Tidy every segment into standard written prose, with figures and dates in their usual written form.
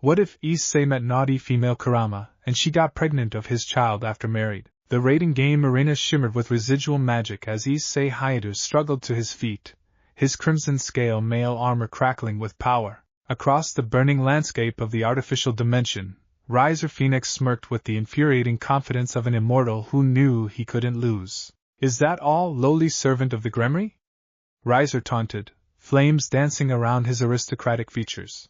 What if Issei met naughty female Kurama, and she got pregnant of his child after married? The raiding game arena shimmered with residual magic as Issei Hayato struggled to his feet, his crimson scale mail armor crackling with power. Across the burning landscape of the artificial dimension, Riser Phoenix smirked with the infuriating confidence of an immortal who knew he couldn't lose. Is that all, lowly servant of the Gremory? Riser taunted, flames dancing around his aristocratic features.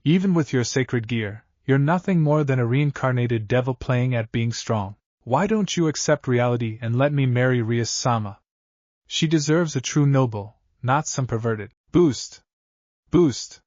Even with your sacred gear, you're nothing more than a reincarnated devil playing at being strong. Why don't you accept reality and let me marry Rias-sama? She deserves a true noble, not some perverted. Boost! Boost!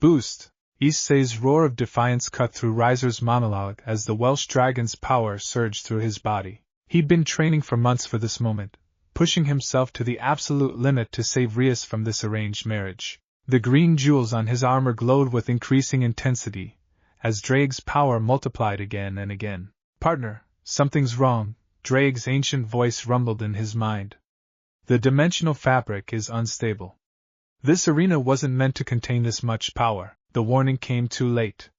Boost! Issei's roar of defiance cut through Riser's monologue as the Welsh dragon's power surged through his body. He'd been training for months for this moment, pushing himself to the absolute limit to save Rias from this arranged marriage. The green jewels on his armor glowed with increasing intensity, as Drake's power multiplied again and again. Partner, something's wrong, Drake's ancient voice rumbled in his mind. The dimensional fabric is unstable. This arena wasn't meant to contain this much power. The warning came too late.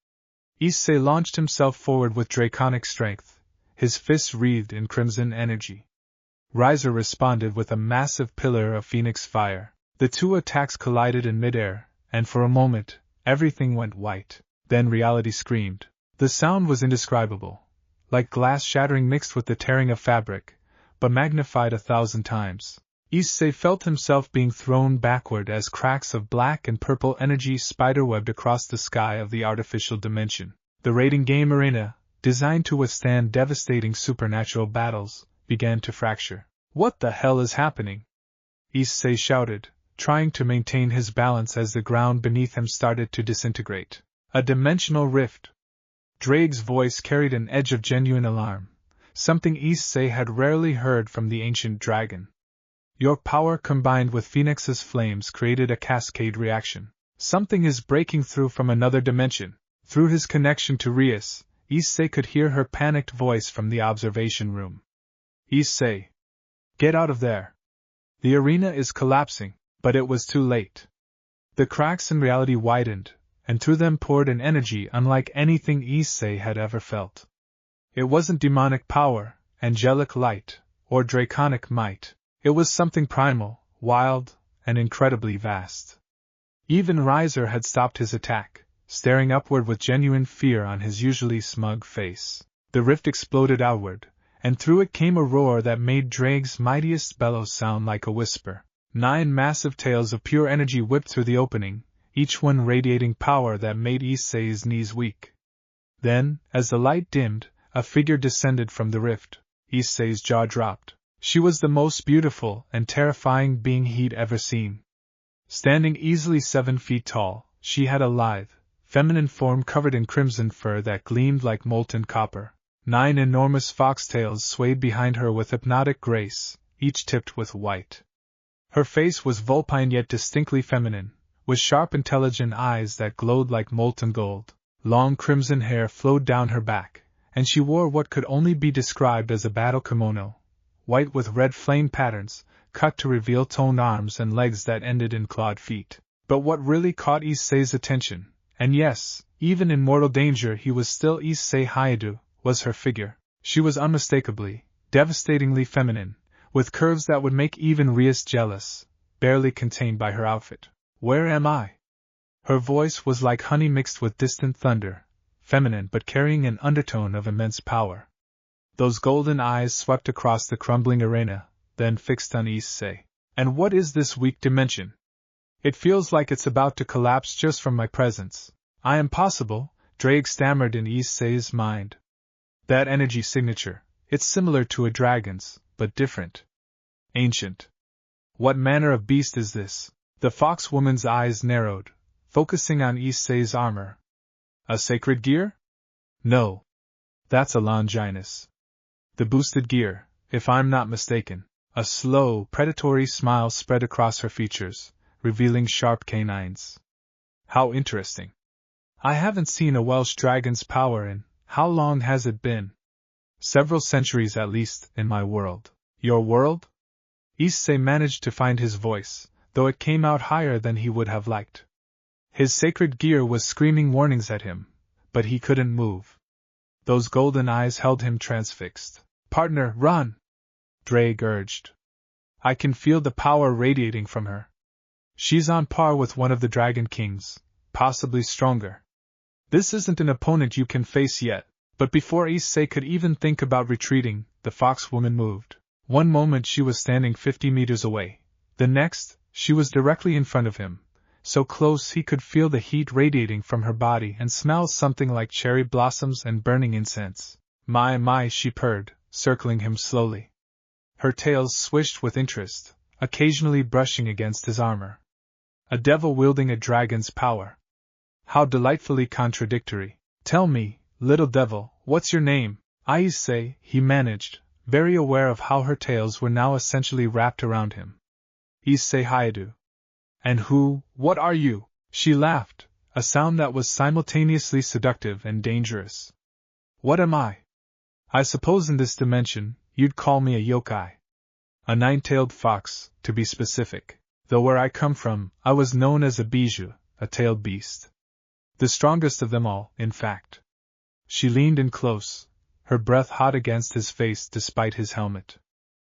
Issei launched himself forward with draconic strength, his fists wreathed in crimson energy. Riser responded with a massive pillar of phoenix fire. The two attacks collided in midair, and for a moment, everything went white. Then reality screamed. The sound was indescribable, like glass shattering mixed with the tearing of fabric, but magnified 1,000 times. Issei felt himself being thrown backward as cracks of black and purple energy spiderwebbed across the sky of the artificial dimension. The raiding game arena, designed to withstand devastating supernatural battles, began to fracture. What the hell is happening? Issei shouted, trying to maintain his balance as the ground beneath him started to disintegrate. A dimensional rift. Drake's voice carried an edge of genuine alarm, something Issei had rarely heard from the ancient dragon. Your power combined with Phoenix's flames created a cascade reaction. Something is breaking through from another dimension. Through his connection to Rias, Issei could hear her panicked voice from the observation room. Issei! Get out of there! The arena is collapsing, but it was too late. The cracks in reality widened, and through them poured an energy unlike anything Issei had ever felt. It wasn't demonic power, angelic light, or draconic might. It was something primal, wild, and incredibly vast. Even Riser had stopped his attack, staring upward with genuine fear on his usually smug face. The rift exploded outward, and through it came a roar that made Drake's mightiest bellows sound like a whisper. 9 massive tails of pure energy whipped through the opening, each one radiating power that made Issei's knees weak. Then, as the light dimmed, a figure descended from the rift. Issei's jaw dropped. She was the most beautiful and terrifying being he'd ever seen. Standing easily 7 feet tall, she had a lithe, feminine form covered in crimson fur that gleamed like molten copper. 9 enormous foxtails swayed behind her with hypnotic grace, each tipped with white. Her face was vulpine yet distinctly feminine, with sharp intelligent eyes that glowed like molten gold. Long crimson hair flowed down her back, and she wore what could only be described as a battle kimono, white with red flame patterns, cut to reveal toned arms and legs that ended in clawed feet. But what really caught Issei's attention, and yes, even in mortal danger he was still Issei Hayato, was her figure. She was unmistakably, devastatingly feminine, with curves that would make even Rias jealous, barely contained by her outfit. Where am I? Her voice was like honey mixed with distant thunder, feminine but carrying an undertone of immense power. Those golden eyes swept across the crumbling arena, then fixed on Issei. And what is this weak dimension? It feels like it's about to collapse just from my presence. I am possible, Drake stammered in Issei's mind. That energy signature, it's similar to a dragon's, but different. Ancient. What manner of beast is this? The foxwoman's eyes narrowed, focusing on Issei's armor. A sacred gear? No. That's a Longinus. The boosted gear, if I'm not mistaken. A slow, predatory smile spread across her features, revealing sharp canines. How interesting. I haven't seen a Welsh dragon's power in, how long has it been? Several centuries at least, in my world. Your world? Issei managed to find his voice, though it came out higher than he would have liked. His sacred gear was screaming warnings at him, but he couldn't move. Those golden eyes held him transfixed. Partner, run! Drake urged. I can feel the power radiating from her. She's on par with one of the Dragon Kings, possibly stronger. This isn't an opponent you can face yet. But before Issei could even think about retreating, the foxwoman moved. One moment she was standing 50 meters away. The next, she was directly in front of him, so close he could feel the heat radiating from her body and smell something like cherry blossoms and burning incense. My, she purred, circling him slowly. Her tail swished with interest, occasionally brushing against his armor. A devil wielding a dragon's power. How delightfully contradictory. Tell me, little devil, what's your name? Issei, he managed, very aware of how her tails were now essentially wrapped around him. Issei Hayato. And what are you? She laughed, a sound that was simultaneously seductive and dangerous. What am I? I suppose in this dimension, you'd call me a yokai. A nine-tailed fox, to be specific, though where I come from, I was known as a Biju, a tailed beast. The strongest of them all, in fact. She leaned in close, her breath hot against his face despite his helmet.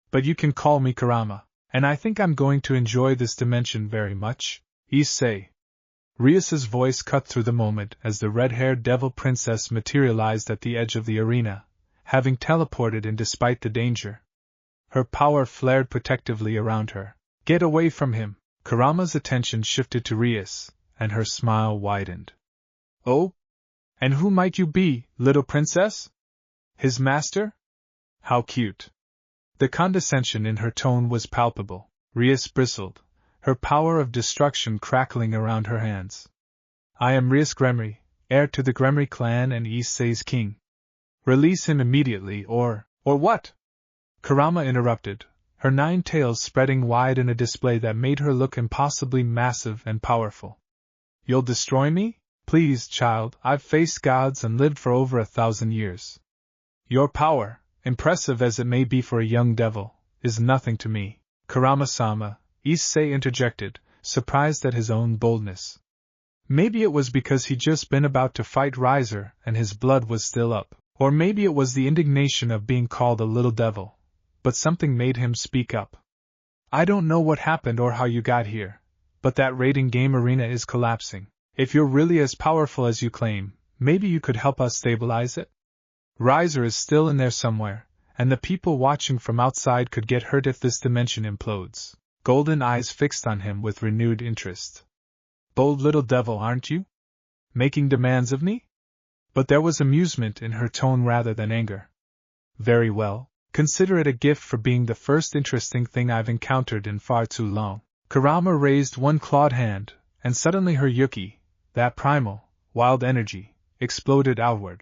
But you can call me Kurama, and I think I'm going to enjoy this dimension very much. Issei. Rias's voice cut through the moment as the red-haired devil princess materialized at the edge of the arena, having teleported in despite the danger. Her power flared protectively around her. Get away from him! Kurama's attention shifted to Rias, and her smile widened. Oh? And who might you be, little princess? His master? How cute. The condescension in her tone was palpable. Rias bristled, her power of destruction crackling around her hands. I am Rias Gremory, heir to the Gremory clan and Issei's king. Release him immediately or what? Kurama interrupted, her 9 tails spreading wide in a display that made her look impossibly massive and powerful. You'll destroy me? Please, child, I've faced gods and lived for over 1,000 years. Your power, impressive as it may be for a young devil, is nothing to me. Kurama-sama, Issei interjected, surprised at his own boldness. Maybe it was because he'd just been about to fight Riser and his blood was still up, or maybe it was the indignation of being called a little devil, but something made him speak up. I don't know what happened or how you got here, but that raiding game arena is collapsing. If you're really as powerful as you claim, maybe you could help us stabilize it? Riser is still in there somewhere, and the people watching from outside could get hurt if this dimension implodes. Golden eyes fixed on him with renewed interest. Bold little devil, aren't you? Making demands of me? But there was amusement in her tone rather than anger. Very well, consider it a gift for being the first interesting thing I've encountered in far too long. Kurama raised one clawed hand, and suddenly her yuki, that primal, wild energy, exploded outward.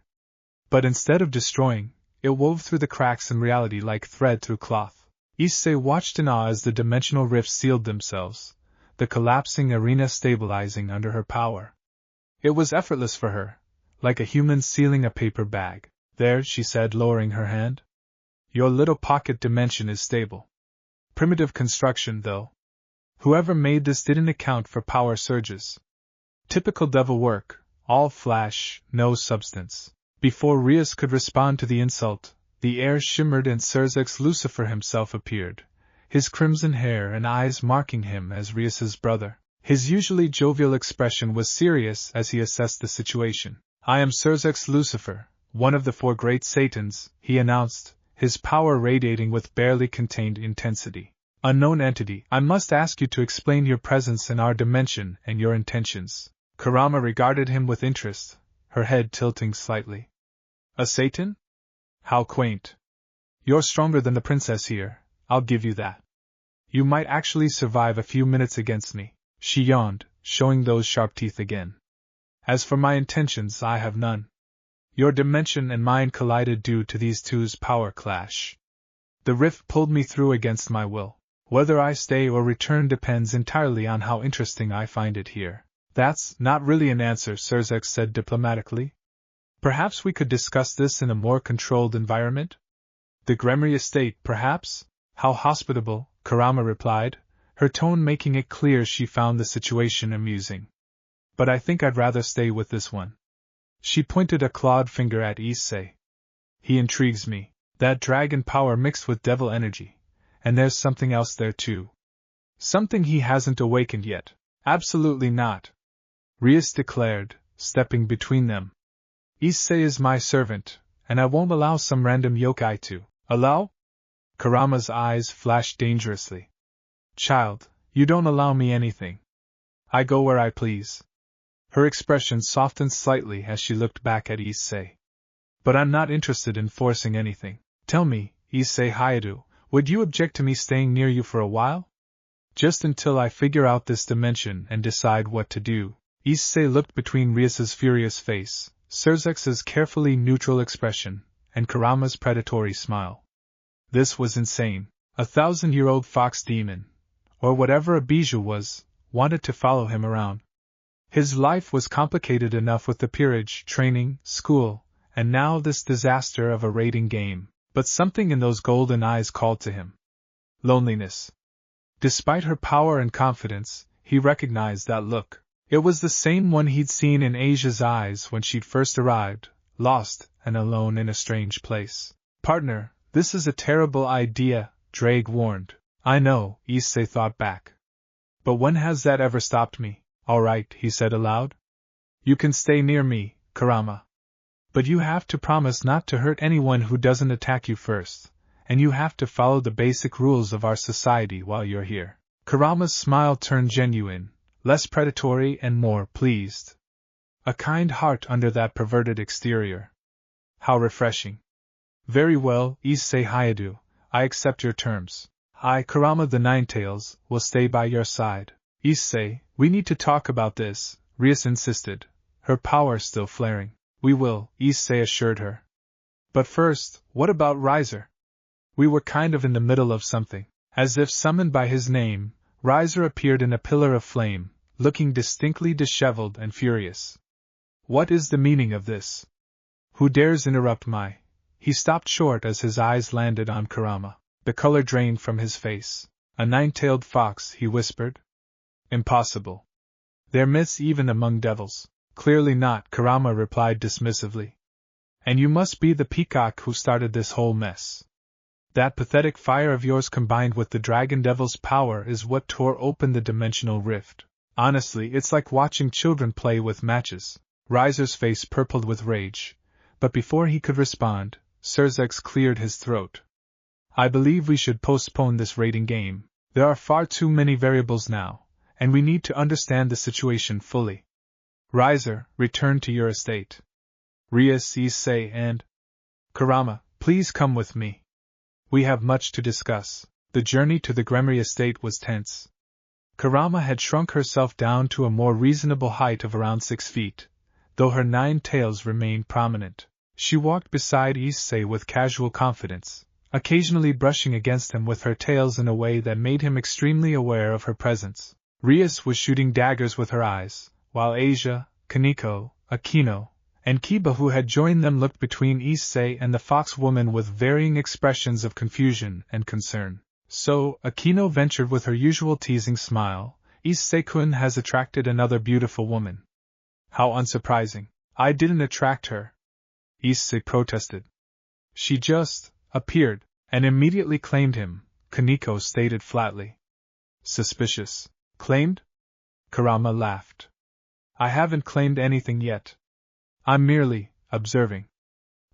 But instead of destroying, it wove through the cracks in reality like thread through cloth. Issei watched in awe as the dimensional rifts sealed themselves, the collapsing arena stabilizing under her power. It was effortless for her, like a human sealing a paper bag. There, she said, lowering her hand. Your little pocket dimension is stable. Primitive construction, though. Whoever made this didn't account for power surges. Typical devil work, all flash, no substance. Before Rias could respond to the insult, the air shimmered and Sirzechs Lucifer himself appeared, his crimson hair and eyes marking him as Rias's brother. His usually jovial expression was serious as he assessed the situation. I am Sirzechs Lucifer, one of the 4 great Satans, he announced, his power radiating with barely contained intensity. Unknown entity, I must ask you to explain your presence in our dimension and your intentions. Kurama regarded him with interest, her head tilting slightly. A Satan? How quaint. You're stronger than the princess here, I'll give you that. You might actually survive a few minutes against me. She yawned, showing those sharp teeth again. As for my intentions, I have none. Your dimension and mine collided due to these two's power clash. The rift pulled me through against my will. Whether I stay or return depends entirely on how interesting I find it here. That's not really an answer, Sirzechs said diplomatically. Perhaps we could discuss this in a more controlled environment? The Gremory estate, perhaps? How hospitable, Kurama replied, her tone making it clear she found the situation amusing. But I think I'd rather stay with this one. She pointed a clawed finger at Issei. He intrigues me. That dragon power mixed with devil energy. And there's something else there too. Something he hasn't awakened yet. Absolutely not, Rias declared, stepping between them. Issei is my servant, and I won't allow some random yokai to. Allow? Kurama's eyes flashed dangerously. Child, you don't allow me anything. I go where I please. Her expression softened slightly as she looked back at Issei. But I'm not interested in forcing anything. Tell me, Issei Hayadu, would you object to me staying near you for a while? Just until I figure out this dimension and decide what to do. Issei looked between Rias's furious face, Sirzechs' carefully neutral expression, and Kurama's predatory smile. This was insane. A 1,000-year-old fox demon, or whatever a Biju was, wanted to follow him around. His life was complicated enough with the peerage, training, school, and now this disaster of a raiding game, but something in those golden eyes called to him. Loneliness. Despite her power and confidence, he recognized that look. It was the same one he'd seen in Asia's eyes when she'd first arrived, lost and alone in a strange place. Partner, this is a terrible idea, Drake warned. I know, Issei thought back. But when has that ever stopped me? All right, he said aloud. You can stay near me, Kurama. But you have to promise not to hurt anyone who doesn't attack you first, and you have to follow the basic rules of our society while you're here. Kurama's smile turned genuine, less predatory and more pleased. A kind heart under that perverted exterior. How refreshing. Very well, Issei Hayadu, I accept your terms. I, Kurama the Ninetails, will stay by your side. Issei, we need to talk about this, Rias insisted, her power still flaring. We will, Issei assured her. But first, what about Riser? We were kind of in the middle of something. As if summoned by his name, Riser appeared in a pillar of flame, looking distinctly disheveled and furious. What is the meaning of this? Who dares interrupt my... He stopped short as his eyes landed on Kurama. The color drained from his face. A nine-tailed fox, he whispered. Impossible. They're myths even among devils. Clearly not, Kurama replied dismissively. And you must be the peacock who started this whole mess. That pathetic fire of yours combined with the dragon devil's power is what tore open the dimensional rift. Honestly, it's like watching children play with matches. Riser's face purpled with rage. But before he could respond, Sirzechs cleared his throat. I believe we should postpone this raiding game. There are far too many variables now, and we need to understand the situation fully. Riser, return to your estate. Rias, Issei, and Kurama, please come with me. We have much to discuss. The journey to the Gremory estate was tense. Kurama had shrunk herself down to a more reasonable height of around 6 feet, though her 9 tails remained prominent. She walked beside Issei with casual confidence, occasionally brushing against him with her tails in a way that made him extremely aware of her presence. Rias was shooting daggers with her eyes, while Asia, Kaneko, Akino, and Kiba, who had joined them, looked between Issei and the fox woman with varying expressions of confusion and concern. So, Akino ventured with her usual teasing smile, Issei-kun has attracted another beautiful woman. How unsurprising. I didn't attract her, Issei protested. She just appeared and immediately claimed him, Kaneko stated flatly. Suspicious. Claimed? Kurama laughed. I haven't claimed anything yet. I'm merely observing.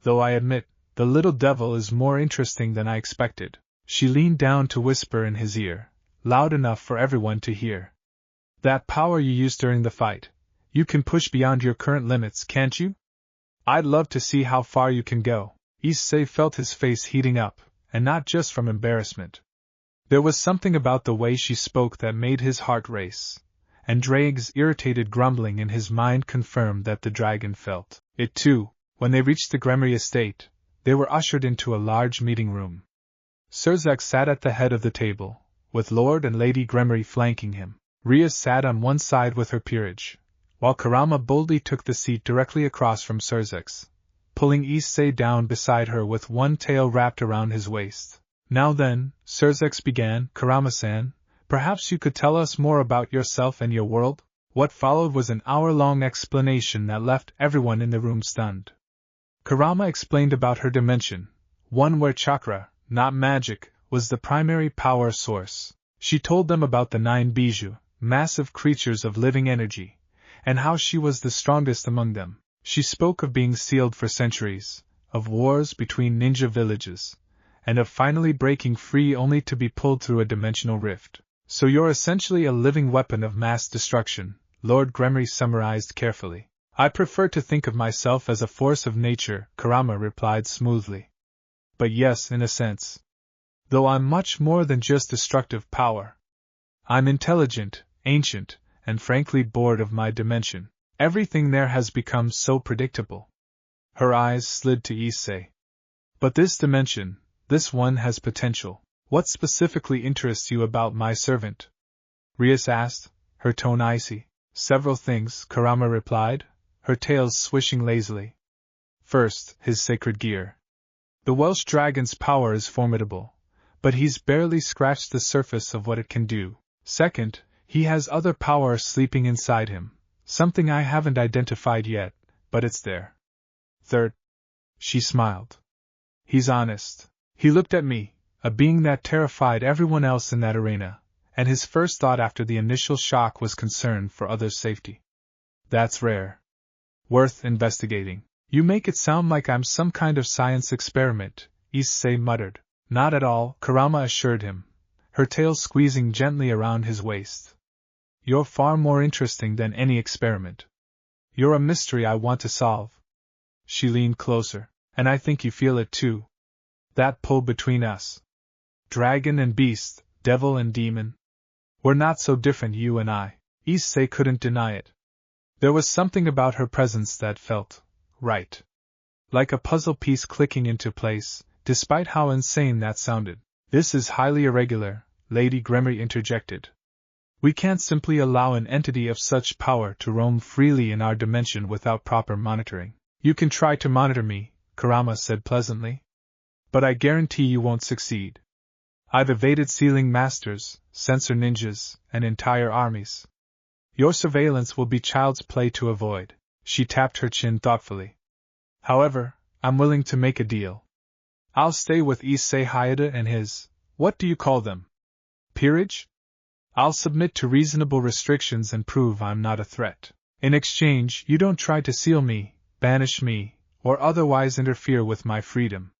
Though I admit, the little devil is more interesting than I expected. She leaned down to whisper in his ear, loud enough for everyone to hear. That power you used during the fight, you can push beyond your current limits, can't you? I'd love to see how far you can go. Issei felt his face heating up, and not just from embarrassment. There was something about the way she spoke that made his heart race, and Drake's irritated grumbling in his mind confirmed that the dragon felt it too. When they reached the Gremory estate, they were ushered into a large meeting room. Sirzechs sat at the head of the table, with Lord and Lady Gremory flanking him. Rias sat on one side with her peerage, while Kurama boldly took the seat directly across from Sirzechs, pulling Issei down beside her with one tail wrapped around his waist. Now then, Sirzechs began, Kurama-san, perhaps you could tell us more about yourself and your world? What followed was an hour-long explanation that left everyone in the room stunned. Kurama explained about her dimension, one where chakra, not magic, was the primary power source. She told them about the 9 Biju, massive creatures of living energy, and how she was the strongest among them. She spoke of being sealed for centuries, of wars between ninja villages, and of finally breaking free only to be pulled through a dimensional rift. So you're essentially a living weapon of mass destruction, Lord Gremory summarized carefully. I prefer to think of myself as a force of nature, Kurama replied smoothly. But yes, in a sense. Though I'm much more than just destructive power. I'm intelligent, ancient, and frankly bored of my dimension. Everything there has become so predictable. Her eyes slid to Issei. But this dimension, this one has potential. What specifically interests you about my servant? Rias asked, her tone icy. Several things, Kurama replied, her tails swishing lazily. First, his sacred gear. The Welsh dragon's power is formidable, but he's barely scratched the surface of what it can do. Second, he has other power sleeping inside him, something I haven't identified yet, but it's there. Third, she smiled. He's honest. He looked at me, a being that terrified everyone else in that arena, and his first thought after the initial shock was concern for others' safety. That's rare. Worth investigating. You make it sound like I'm some kind of science experiment, Issei muttered. Not at all, Kurama assured him, her tail squeezing gently around his waist. You're far more interesting than any experiment. You're a mystery I want to solve. She leaned closer. And I think you feel it too. That pull between us. Dragon and beast, devil and demon. We're not so different, you and I. Issei couldn't deny it. There was something about her presence that felt right. Like a puzzle piece clicking into place, despite how insane that sounded. This is highly irregular, Lady Gremory interjected. We can't simply allow an entity of such power to roam freely in our dimension without proper monitoring. You can try to monitor me, Kurama said pleasantly. But I guarantee you won't succeed. I've evaded sealing masters, sensor ninjas, and entire armies. Your surveillance will be child's play to avoid. She tapped her chin thoughtfully. However, I'm willing to make a deal. I'll stay with Issei Hayata and his, what do you call them? Peerage? I'll submit to reasonable restrictions and prove I'm not a threat. In exchange, you don't try to seal me, banish me, or otherwise interfere with my freedom.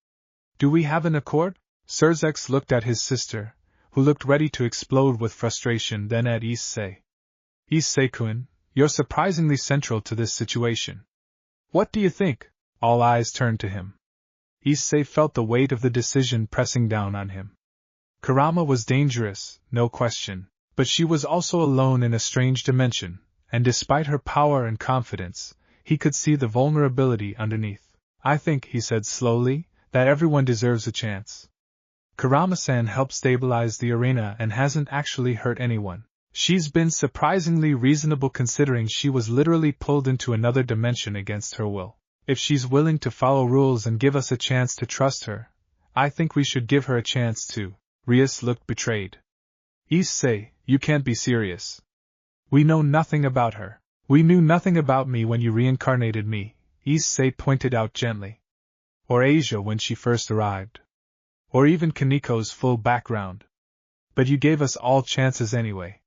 Do we have an accord? Sirzechs looked at his sister, who looked ready to explode with frustration, then at Issei. Issei-kun, you're surprisingly central to this situation. What do you think? All eyes turned to him. Issei felt the weight of the decision pressing down on him. Kurama was dangerous, no question, but she was also alone in a strange dimension, and despite her power and confidence, he could see the vulnerability underneath. I think, he said slowly, that everyone deserves a chance. Kurama-san helped stabilize the arena and hasn't actually hurt anyone. She's been surprisingly reasonable considering she was literally pulled into another dimension against her will. If she's willing to follow rules and give us a chance to trust her, I think we should give her a chance too. Rias looked betrayed. Issei, you can't be serious. We know nothing about her. We knew nothing about me when you reincarnated me, Issei pointed out gently. Or Asia when she first arrived. Or even Kaniko's full background. But you gave us all chances anyway.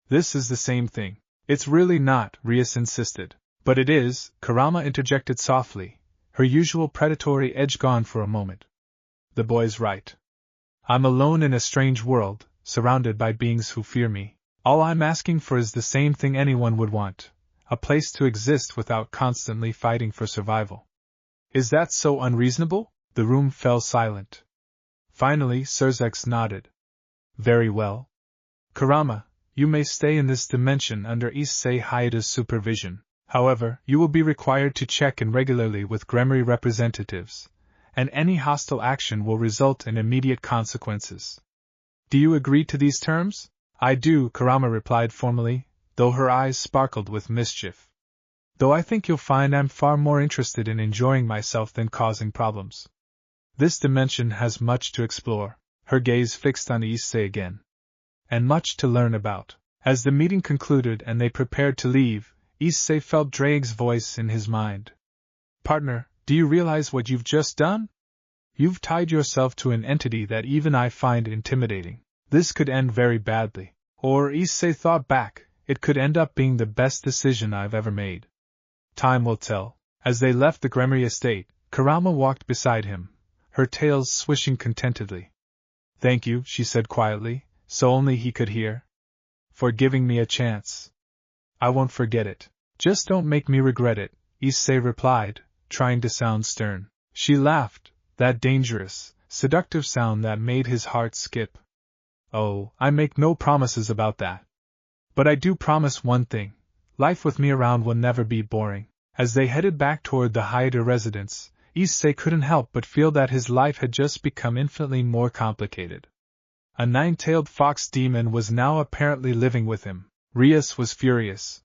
This is the same thing. It's really not, Rias insisted. But it is, Kurama interjected softly, her usual predatory edge gone for a moment. The boy's right. I'm alone in a strange world, surrounded by beings who fear me. All I'm asking for is the same thing anyone would want, a place to exist without constantly fighting for survival. Is that so unreasonable? The room fell silent. Finally, Sirzechs nodded. Very well. Kurama, you may stay in this dimension under Issei Hayata's supervision. However, you will be required to check in regularly with Gremory representatives, and any hostile action will result in immediate consequences. Do you agree to these terms? I do, Kurama replied formally, though her eyes sparkled with mischief. Though I think you'll find I'm far more interested in enjoying myself than causing problems. This dimension has much to explore, her gaze fixed on Issei again. And much to learn about. As the meeting concluded and they prepared to leave, Issei felt Drake's voice in his mind. Partner, do you realize what you've just done? You've tied yourself to an entity that even I find intimidating. This could end very badly. Or, Issei thought back, it could end up being the best decision I've ever made. Time will tell. As they left the Gremory estate, Kurama walked beside him, her tails swishing contentedly. Thank you, she said quietly, so only he could hear. For giving me a chance. I won't forget it. Just don't make me regret it, Issei replied, trying to sound stern. She laughed, that dangerous, seductive sound that made his heart skip. Oh, I make no promises about that. But I do promise one thing. Life with me around will never be boring. As they headed back toward the Haida residence, Issei couldn't help but feel that his life had just become infinitely more complicated. A nine-tailed fox demon was now apparently living with him. Rias was furious.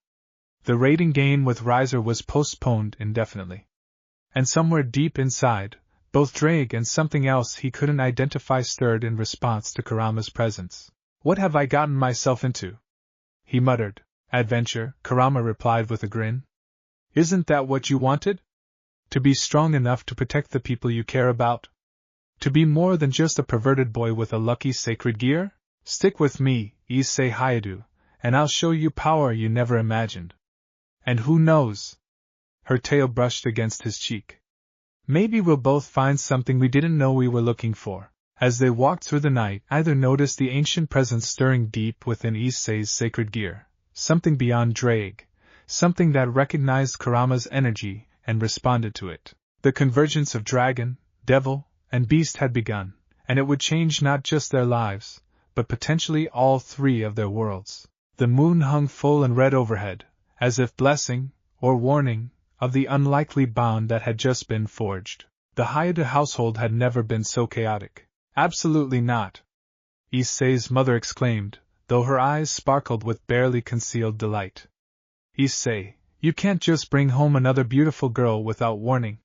The raiding game with Riser was postponed indefinitely. And somewhere deep inside, both Drake and something else he couldn't identify stirred in response to Kurama's presence. What have I gotten myself into? He muttered. Adventure, Kurama replied with a grin. Isn't that what you wanted? To be strong enough to protect the people you care about? To be more than just a perverted boy with a lucky sacred gear? Stick with me, Issei Hayadu, and I'll show you power you never imagined. And who knows? Her tail brushed against his cheek. Maybe we'll both find something we didn't know we were looking for. As they walked through the night, either noticed the ancient presence stirring deep within Issei's sacred gear, something beyond Drake, something that recognized Kurama's energy and responded to it. The convergence of dragon, devil, and beast had begun, and it would change not just their lives, but potentially all three of their worlds. The moon hung full and red overhead, as if blessing, or warning, of the unlikely bond that had just been forged. The Hayada household had never been so chaotic. Absolutely not, Issei's mother exclaimed, though her eyes sparkled with barely concealed delight. Issei, you can't just bring home another beautiful girl without warning.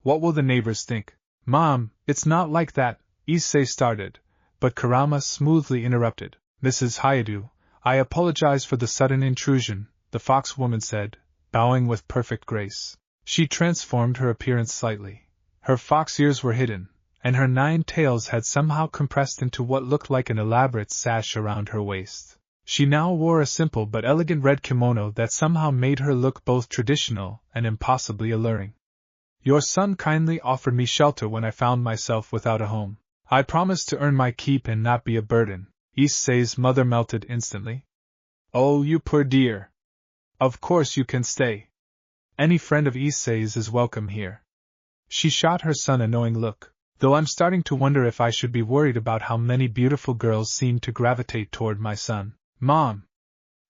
What will the neighbors think? Mom, it's not like that, Issei started, but Kurama smoothly interrupted. Mrs. Hayadu, I apologize for the sudden intrusion, the fox woman said, bowing with perfect grace. She transformed her appearance slightly. Her fox ears were hidden, and her 9 tails had somehow compressed into what looked like an elaborate sash around her waist. She now wore a simple but elegant red kimono that somehow made her look both traditional and impossibly alluring. Your son kindly offered me shelter when I found myself without a home. I promised to earn my keep and not be a burden. Issei's mother melted instantly. Oh, you poor dear. Of course you can stay. Any friend of Issei's is welcome here. She shot her son a knowing look, though I'm starting to wonder if I should be worried about how many beautiful girls seem to gravitate toward my son. Mom!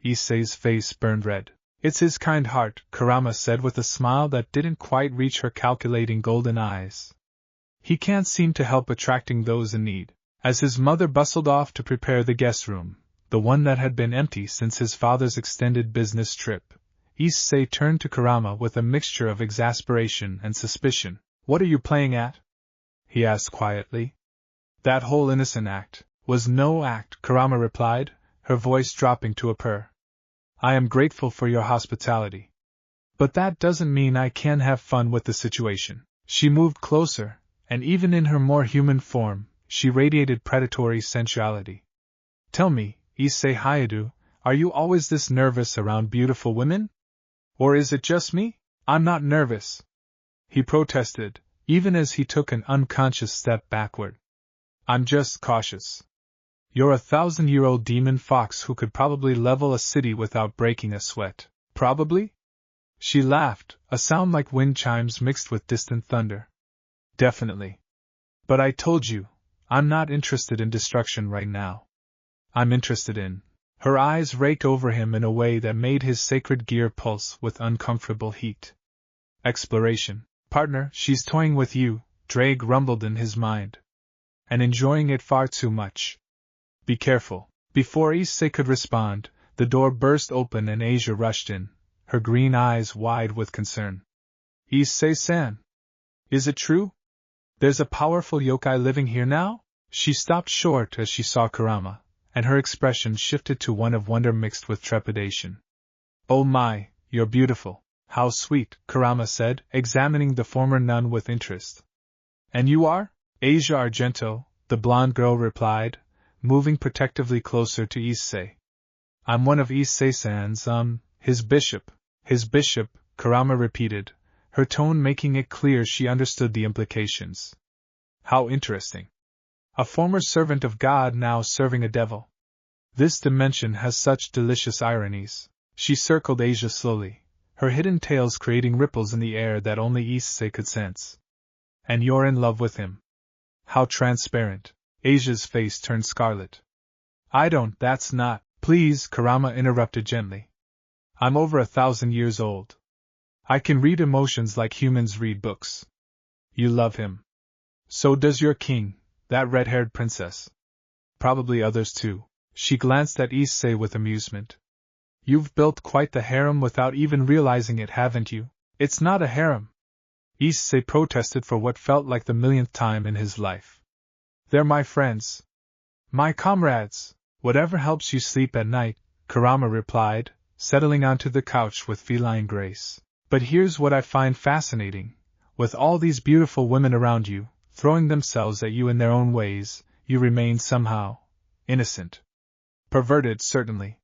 Issei's face burned red. It's his kind heart, Kurama said with a smile that didn't quite reach her calculating golden eyes. He can't seem to help attracting those in need. As his mother bustled off to prepare the guest room, the one that had been empty since his father's extended business trip, Issei turned to Kurama with a mixture of exasperation and suspicion. What are you playing at? He asked quietly. That whole innocent act was no act, Kurama replied, her voice dropping to a purr. I am grateful for your hospitality. But that doesn't mean I can't have fun with the situation. She moved closer, and even in her more human form, she radiated predatory sensuality. Tell me, Issei Hayadu, are you always this nervous around beautiful women? Or is it just me? I'm not nervous, he protested, even as he took an unconscious step backward. I'm just cautious. You're a 1,000-year-old demon fox who could probably level a city without breaking a sweat. Probably? She laughed, a sound like wind chimes mixed with distant thunder. Definitely. But I told you, I'm not interested in destruction right now. I'm interested in... Her eyes raked over him in a way that made his sacred gear pulse with uncomfortable heat. Exploration. Partner, she's toying with you, Drake rumbled in his mind. And enjoying it far too much. Be careful. Before Issei could respond, the door burst open and Asia rushed in, her green eyes wide with concern. Issei-san. Is it true? There's a powerful yokai living here now? She stopped short as she saw Kurama, and her expression shifted to one of wonder mixed with trepidation. "Oh my, you're beautiful. How sweet," Kurama said, examining the former nun with interest. "And you are?" "Asia Argento," the blonde girl replied, moving protectively closer to Issei. "I'm one of Issei-san's, his bishop." "His bishop," Kurama repeated, her tone making it clear she understood the implications. "How interesting. A former servant of God now serving a devil. This dimension has such delicious ironies." She circled Asia slowly, her hidden tales creating ripples in the air that only Issei could sense. "And you're in love with him? How transparent." Asia's face turned scarlet. "That's not—" "Please," Kurama interrupted gently. "I'm over 1,000 years old. I can read emotions like humans read books." "You love him. So does your king, that red-haired princess. Probably others too." She glanced at Issei with amusement. "You've built quite the harem without even realizing it, haven't you?" "It's not a harem," Issei protested for what felt like the millionth time in his life. "They're my friends. My comrades. Whatever helps you sleep at night," Kurama replied, settling onto the couch with feline grace. "But here's what I find fascinating. With all these beautiful women around you, throwing themselves at you in their own ways, you remain somehow innocent. Perverted, certainly.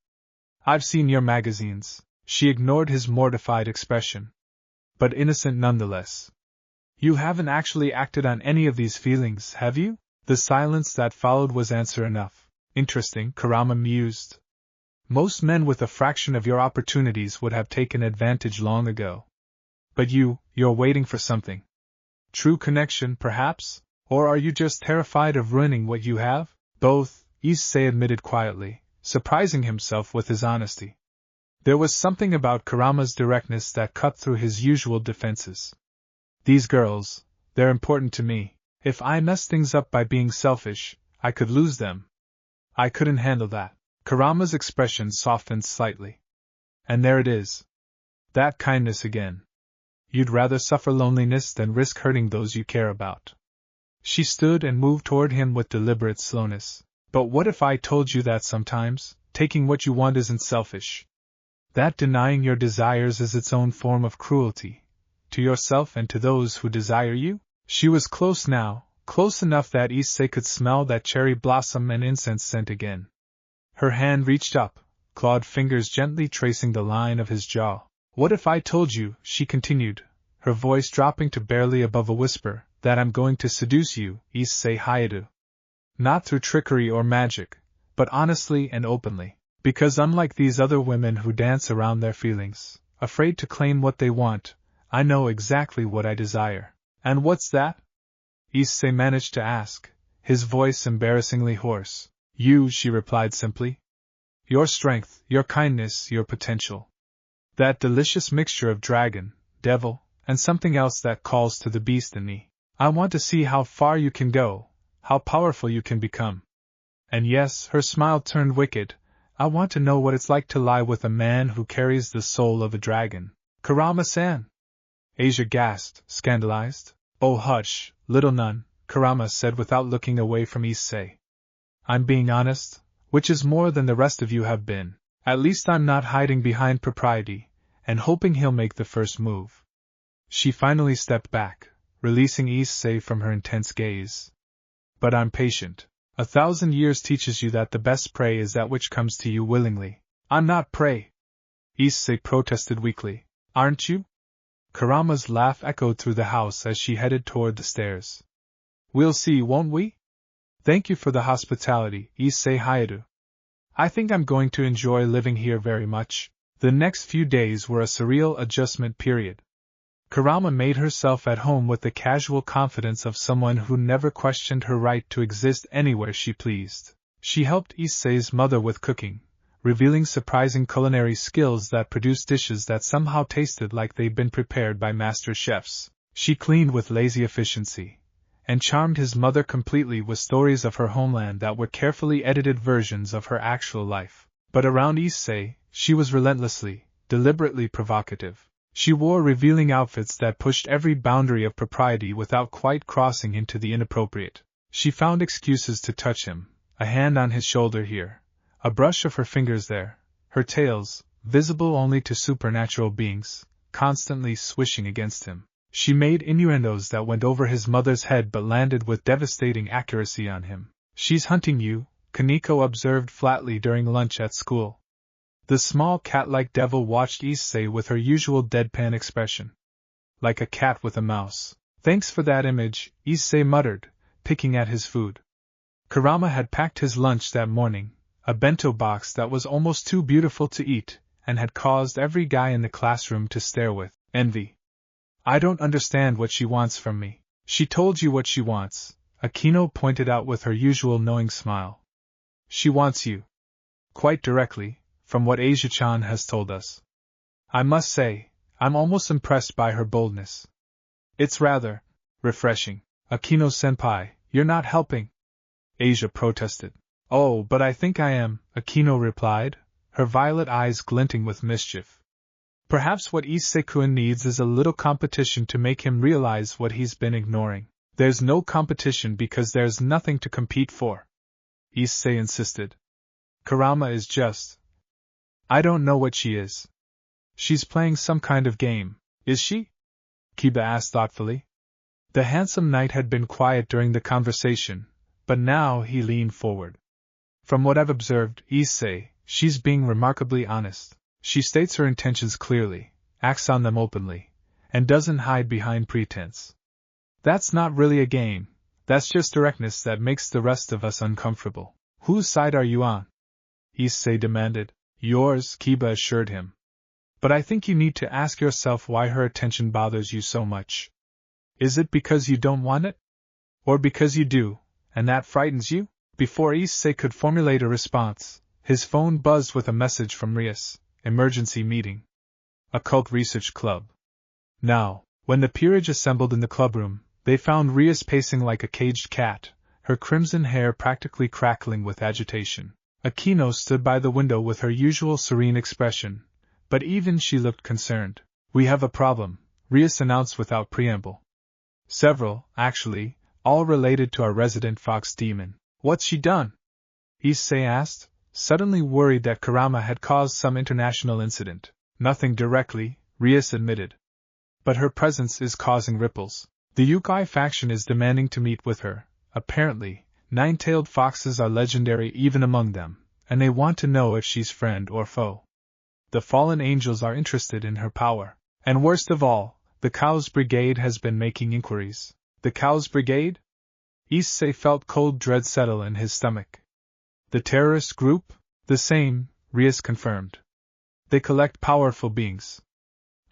I've seen your magazines." She ignored his mortified expression. "But innocent nonetheless. You haven't actually acted on any of these feelings, have you?" The silence that followed was answer enough. "Interesting," Kurama mused. "Most men with a fraction of your opportunities would have taken advantage long ago. But you're waiting for something. True connection, perhaps? Or are you just terrified of ruining what you have?" "Both," Issei admitted quietly, surprising himself with his honesty. There was something about Kurama's directness that cut through his usual defenses. "These girls, they're important to me. If I mess things up by being selfish, I could lose them. I couldn't handle that." Kurama's expression softened slightly. "And there it is. That kindness again. You'd rather suffer loneliness than risk hurting those you care about." She stood and moved toward him with deliberate slowness. "But what if I told you that sometimes, taking what you want isn't selfish? That denying your desires is its own form of cruelty, to yourself and to those who desire you?" She was close now, close enough that Issei could smell that cherry blossom and incense scent again. Her hand reached up, clawed fingers gently tracing the line of his jaw. "What if I told you," she continued, her voice dropping to barely above a whisper, "that I'm going to seduce you, Issei Hayato? Not through trickery or magic, but honestly and openly. Because unlike these other women who dance around their feelings, afraid to claim what they want, I know exactly what I desire." "And what's that?" Issei managed to ask, his voice embarrassingly hoarse. "You," she replied simply. "Your strength, your kindness, your potential. That delicious mixture of dragon, devil, and something else that calls to the beast in me. I want to see how far you can go, how powerful you can become. And yes," her smile turned wicked, "I want to know what it's like to lie with a man who carries the soul of a dragon." "Kurama-san!" Asia gasped, scandalized. "Oh hush, little nun," Kurama said without looking away from Issei. "I'm being honest, which is more than the rest of you have been. At least I'm not hiding behind propriety, and hoping he'll make the first move." She finally stepped back, releasing Issei from her intense gaze. "But I'm patient. 1,000 years teaches you that the best prey is that which comes to you willingly." "I'm not prey," Issei protested weakly. "Aren't you?" Kurama's laugh echoed through the house as she headed toward the stairs. "We'll see, won't we? Thank you for the hospitality, Issei Hayato. I think I'm going to enjoy living here very much." The next few days were a surreal adjustment period. Kurama made herself at home with the casual confidence of someone who never questioned her right to exist anywhere she pleased. She helped Issei's mother with cooking, revealing surprising culinary skills that produced dishes that somehow tasted like they'd been prepared by master chefs. She cleaned with lazy efficiency, and charmed his mother completely with stories of her homeland that were carefully edited versions of her actual life. But around Issei, she was relentlessly, deliberately provocative. She wore revealing outfits that pushed every boundary of propriety without quite crossing into the inappropriate. She found excuses to touch him, a hand on his shoulder here, a brush of her fingers there, her tails, visible only to supernatural beings, constantly swishing against him. She made innuendos that went over his mother's head but landed with devastating accuracy on him. She's hunting you, Kaneko observed flatly during lunch at school. The small cat-like devil watched Issei with her usual deadpan expression. Like a cat with a mouse. Thanks for that image, Issei muttered, picking at his food. Kurama had packed his lunch that morning, a bento box that was almost too beautiful to eat, and had caused every guy in the classroom to stare with envy. I don't understand what she wants from me. She told you what she wants, Akino pointed out with her usual knowing smile. She wants you. Quite directly, from what Asia-chan has told us. I must say, I'm almost impressed by her boldness. It's rather refreshing. Akino-senpai, you're not helping. Asia protested. Oh, but I think I am, Akino replied, her violet eyes glinting with mischief. Perhaps what Issei-kun needs is a little competition to make him realize what he's been ignoring. There's no competition because there's nothing to compete for, Issei insisted. Kurama is just... I don't know what she is. She's playing some kind of game, is she? Kiba asked thoughtfully. The handsome knight had been quiet during the conversation, but now he leaned forward. From what I've observed, Issei, she's being remarkably honest. She states her intentions clearly, acts on them openly, and doesn't hide behind pretense. That's not really a game, that's just directness that makes the rest of us uncomfortable. Whose side are you on? Issei demanded. Yours, Kiba assured him. But I think you need to ask yourself why her attention bothers you so much. Is it because you don't want it? Or because you do, and that frightens you? Before Issei could formulate a response, his phone buzzed with a message from Rias. Emergency meeting. Occult Research Club. Now, when the peerage assembled in the clubroom, they found Rias pacing like a caged cat, her crimson hair practically crackling with agitation. Akino stood by the window with her usual serene expression, but even she looked concerned. We have a problem, Rias announced without preamble. Several, actually, all related to our resident fox demon. What's she done? Issei asked, suddenly worried that Kurama had caused some international incident. Nothing directly, Rias admitted. But her presence is causing ripples. The Yukai faction is demanding to meet with her. Apparently, nine-tailed foxes are legendary even among them, and they want to know if she's friend or foe. The fallen angels are interested in her power. And worst of all, the Cows Brigade has been making inquiries. The Cows Brigade? Issei felt cold dread settle in his stomach. The terrorist group? The same, Rias confirmed. They collect powerful beings.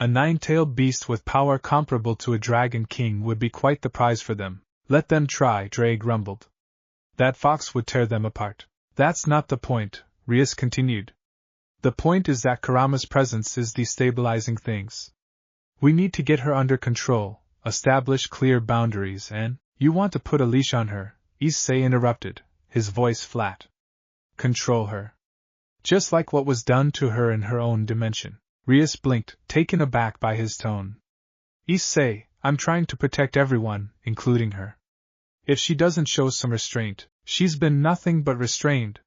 A nine-tailed beast with power comparable to a dragon king would be quite the prize for them. Let them try, Dre grumbled. That fox would tear them apart. That's not the point, Rias continued. The point is that Kurama's presence is destabilizing things. We need to get her under control, establish clear boundaries, and... You want to put a leash on her, Issei interrupted, his voice flat. Control her. Just like what was done to her in her own dimension. Rias blinked, taken aback by his tone. Issei, I'm trying to protect everyone, including her. If she doesn't show some restraint, she's been nothing but restrained.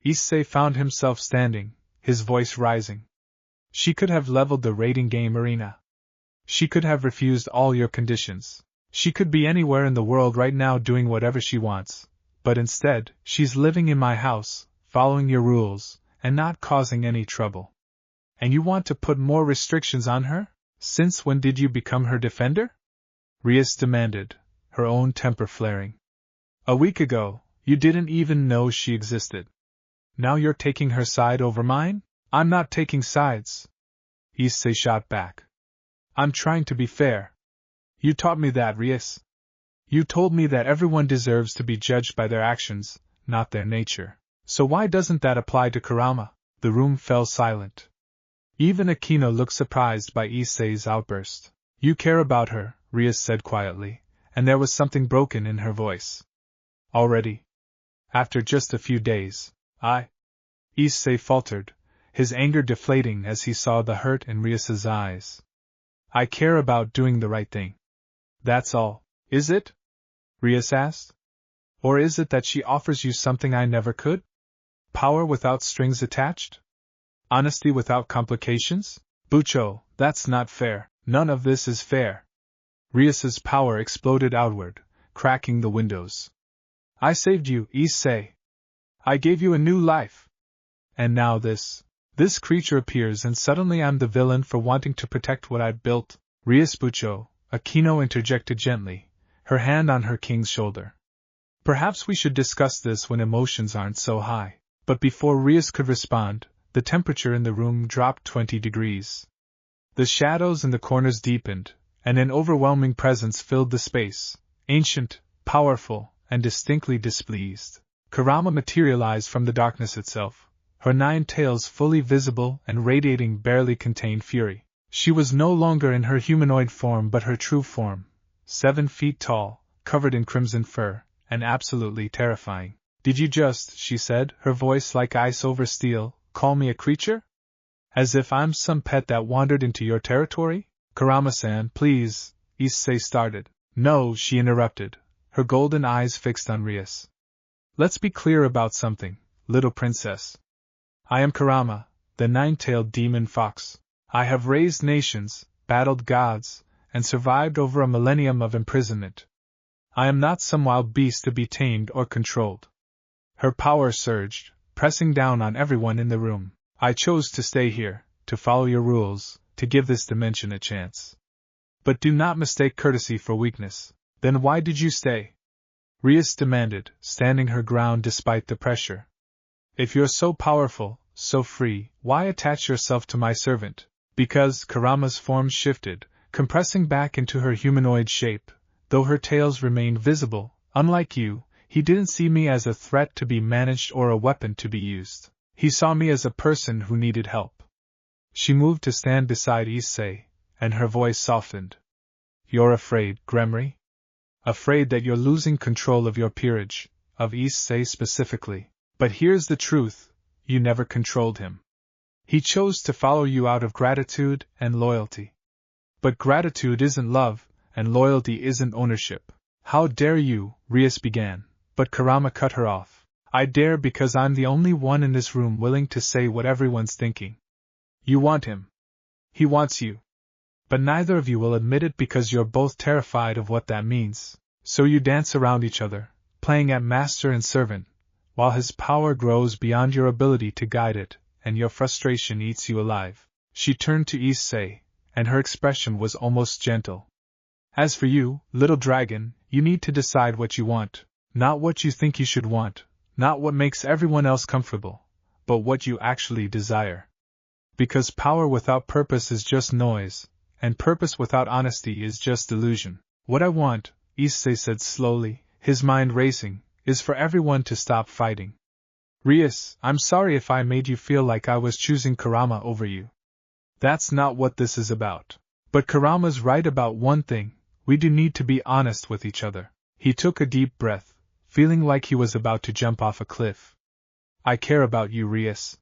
Issei found himself standing, his voice rising. She could have leveled the raiding game arena. She could have refused all your conditions. She could be anywhere in the world right now doing whatever she wants, but instead, she's living in my house, following your rules, and not causing any trouble. And you want to put more restrictions on her? Since when did you become her defender? Rias demanded, her own temper flaring. A week ago, you didn't even know she existed. Now you're taking her side over mine? I'm not taking sides. Issei shot back. I'm trying to be fair. You taught me that, Rias. You told me that everyone deserves to be judged by their actions, not their nature. So why doesn't that apply to Kurama? The room fell silent. Even Akino looked surprised by Issei's outburst. You care about her, Rias said quietly, and there was something broken in her voice. Already? After just a few days, Issei faltered, his anger deflating as he saw the hurt in Rias's eyes. I care about doing the right thing. That's all, is it? Rias asked. Or is it that she offers you something I never could? Power without strings attached? Honesty without complications? Bucho, that's not fair. None of this is fair. Rias's power exploded outward, cracking the windows. I saved you, Issei. I gave you a new life. And now this creature appears and suddenly I'm the villain for wanting to protect what I've built. Rias Bucho, Akino interjected gently, her hand on her king's shoulder. Perhaps we should discuss this when emotions aren't so high. But before Rias could respond, the temperature in the room dropped 20 degrees. The shadows in the corners deepened, and an overwhelming presence filled the space, ancient, powerful, and distinctly displeased. Kurama materialized from the darkness itself, her 9 tails fully visible and radiating barely contained fury. She was no longer in her humanoid form but her true form, 7 feet tall, covered in crimson fur, and absolutely terrifying. Did you just, she said, her voice like ice over steel, call me a creature? As if I'm some pet that wandered into your territory? Kurama-san, please, Issei started. No, she interrupted, her golden eyes fixed on Rias. Let's be clear about something, little princess. I am Kurama, the 9-tailed demon fox. I have raised nations, battled gods, and survived over a millennium of imprisonment. I am not some wild beast to be tamed or controlled. Her power surged, pressing down on everyone in the room. I chose to stay here, to follow your rules, to give this dimension a chance. But do not mistake courtesy for weakness. Then why did you stay? Rias demanded, standing her ground despite the pressure. If you're so powerful, so free, why attach yourself to my servant? Because Kurama's form shifted, compressing back into her humanoid shape, though her tails remained visible. Unlike you, he didn't see me as a threat to be managed or a weapon to be used. He saw me as a person who needed help. She moved to stand beside Issei, and her voice softened. You're afraid, Gremory? Afraid that you're losing control of your peerage, of Issei specifically. But here's the truth, you never controlled him. He chose to follow you out of gratitude and loyalty. But gratitude isn't love, and loyalty isn't ownership. How dare you, Rias began, but Kurama cut her off. I dare because I'm the only one in this room willing to say what everyone's thinking. You want him. He wants you. But neither of you will admit it because you're both terrified of what that means. So you dance around each other, playing at master and servant, while his power grows beyond your ability to guide it, and your frustration eats you alive. She turned to Issei, and her expression was almost gentle. As for you, little dragon, you need to decide what you want, not what you think you should want, not what makes everyone else comfortable, but what you actually desire. Because power without purpose is just noise, and purpose without honesty is just delusion. What I want, Issei said slowly, his mind racing, is for everyone to stop fighting. Rias, I'm sorry if I made you feel like I was choosing Kurama over you. That's not what this is about. But Kurama's right about one thing, we do need to be honest with each other. He took a deep breath, feeling like he was about to jump off a cliff. I care about you, Rias.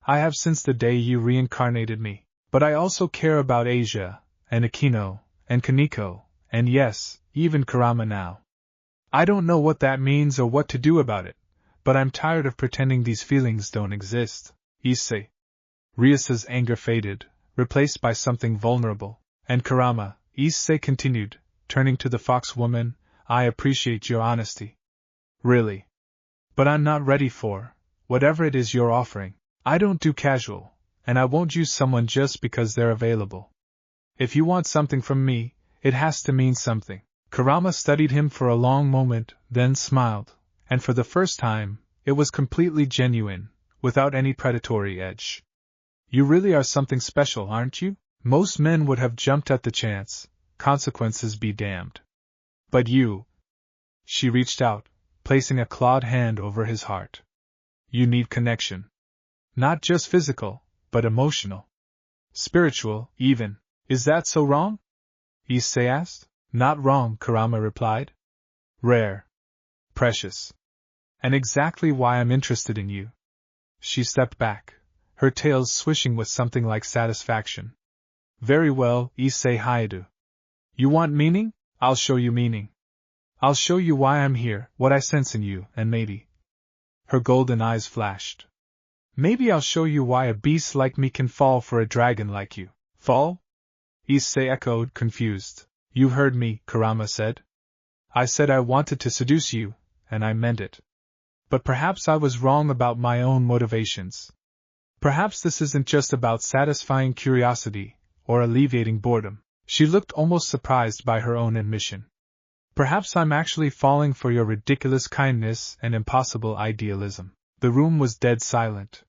I have since the day you reincarnated me. But I also care about Asia, and Akino, and Kaneko, and yes, even Kurama now. I don't know what that means or what to do about it, but I'm tired of pretending these feelings don't exist. Issei. Rias's anger faded, replaced by something vulnerable. And Kurama, Issei continued, turning to the fox woman, I appreciate your honesty. Really. But I'm not ready for whatever it is you're offering. I don't do casual, and I won't use someone just because they're available. If you want something from me, it has to mean something. Kurama studied him for a long moment, then smiled, and for the first time, it was completely genuine, without any predatory edge. You really are something special, aren't you? Most men would have jumped at the chance, consequences be damned. But you. She reached out, placing a clawed hand over his heart. You need connection. Not just physical, but emotional. Spiritual, even. Is that so wrong? Issei asked. Not wrong, Kurama replied. Rare. Precious. And exactly why I'm interested in you. She stepped back, her tails swishing with something like satisfaction. Very well, Issei Hayato. You want meaning? I'll show you meaning. I'll show you why I'm here, what I sense in you, and maybe. Her golden eyes flashed. Maybe I'll show you why a beast like me can fall for a dragon like you. Fall? Issei echoed, confused. You heard me, Kurama said. I said I wanted to seduce you, and I meant it. But perhaps I was wrong about my own motivations. Perhaps this isn't just about satisfying curiosity, or alleviating boredom. She looked almost surprised by her own admission. Perhaps I'm actually falling for your ridiculous kindness and impossible idealism. The room was dead silent.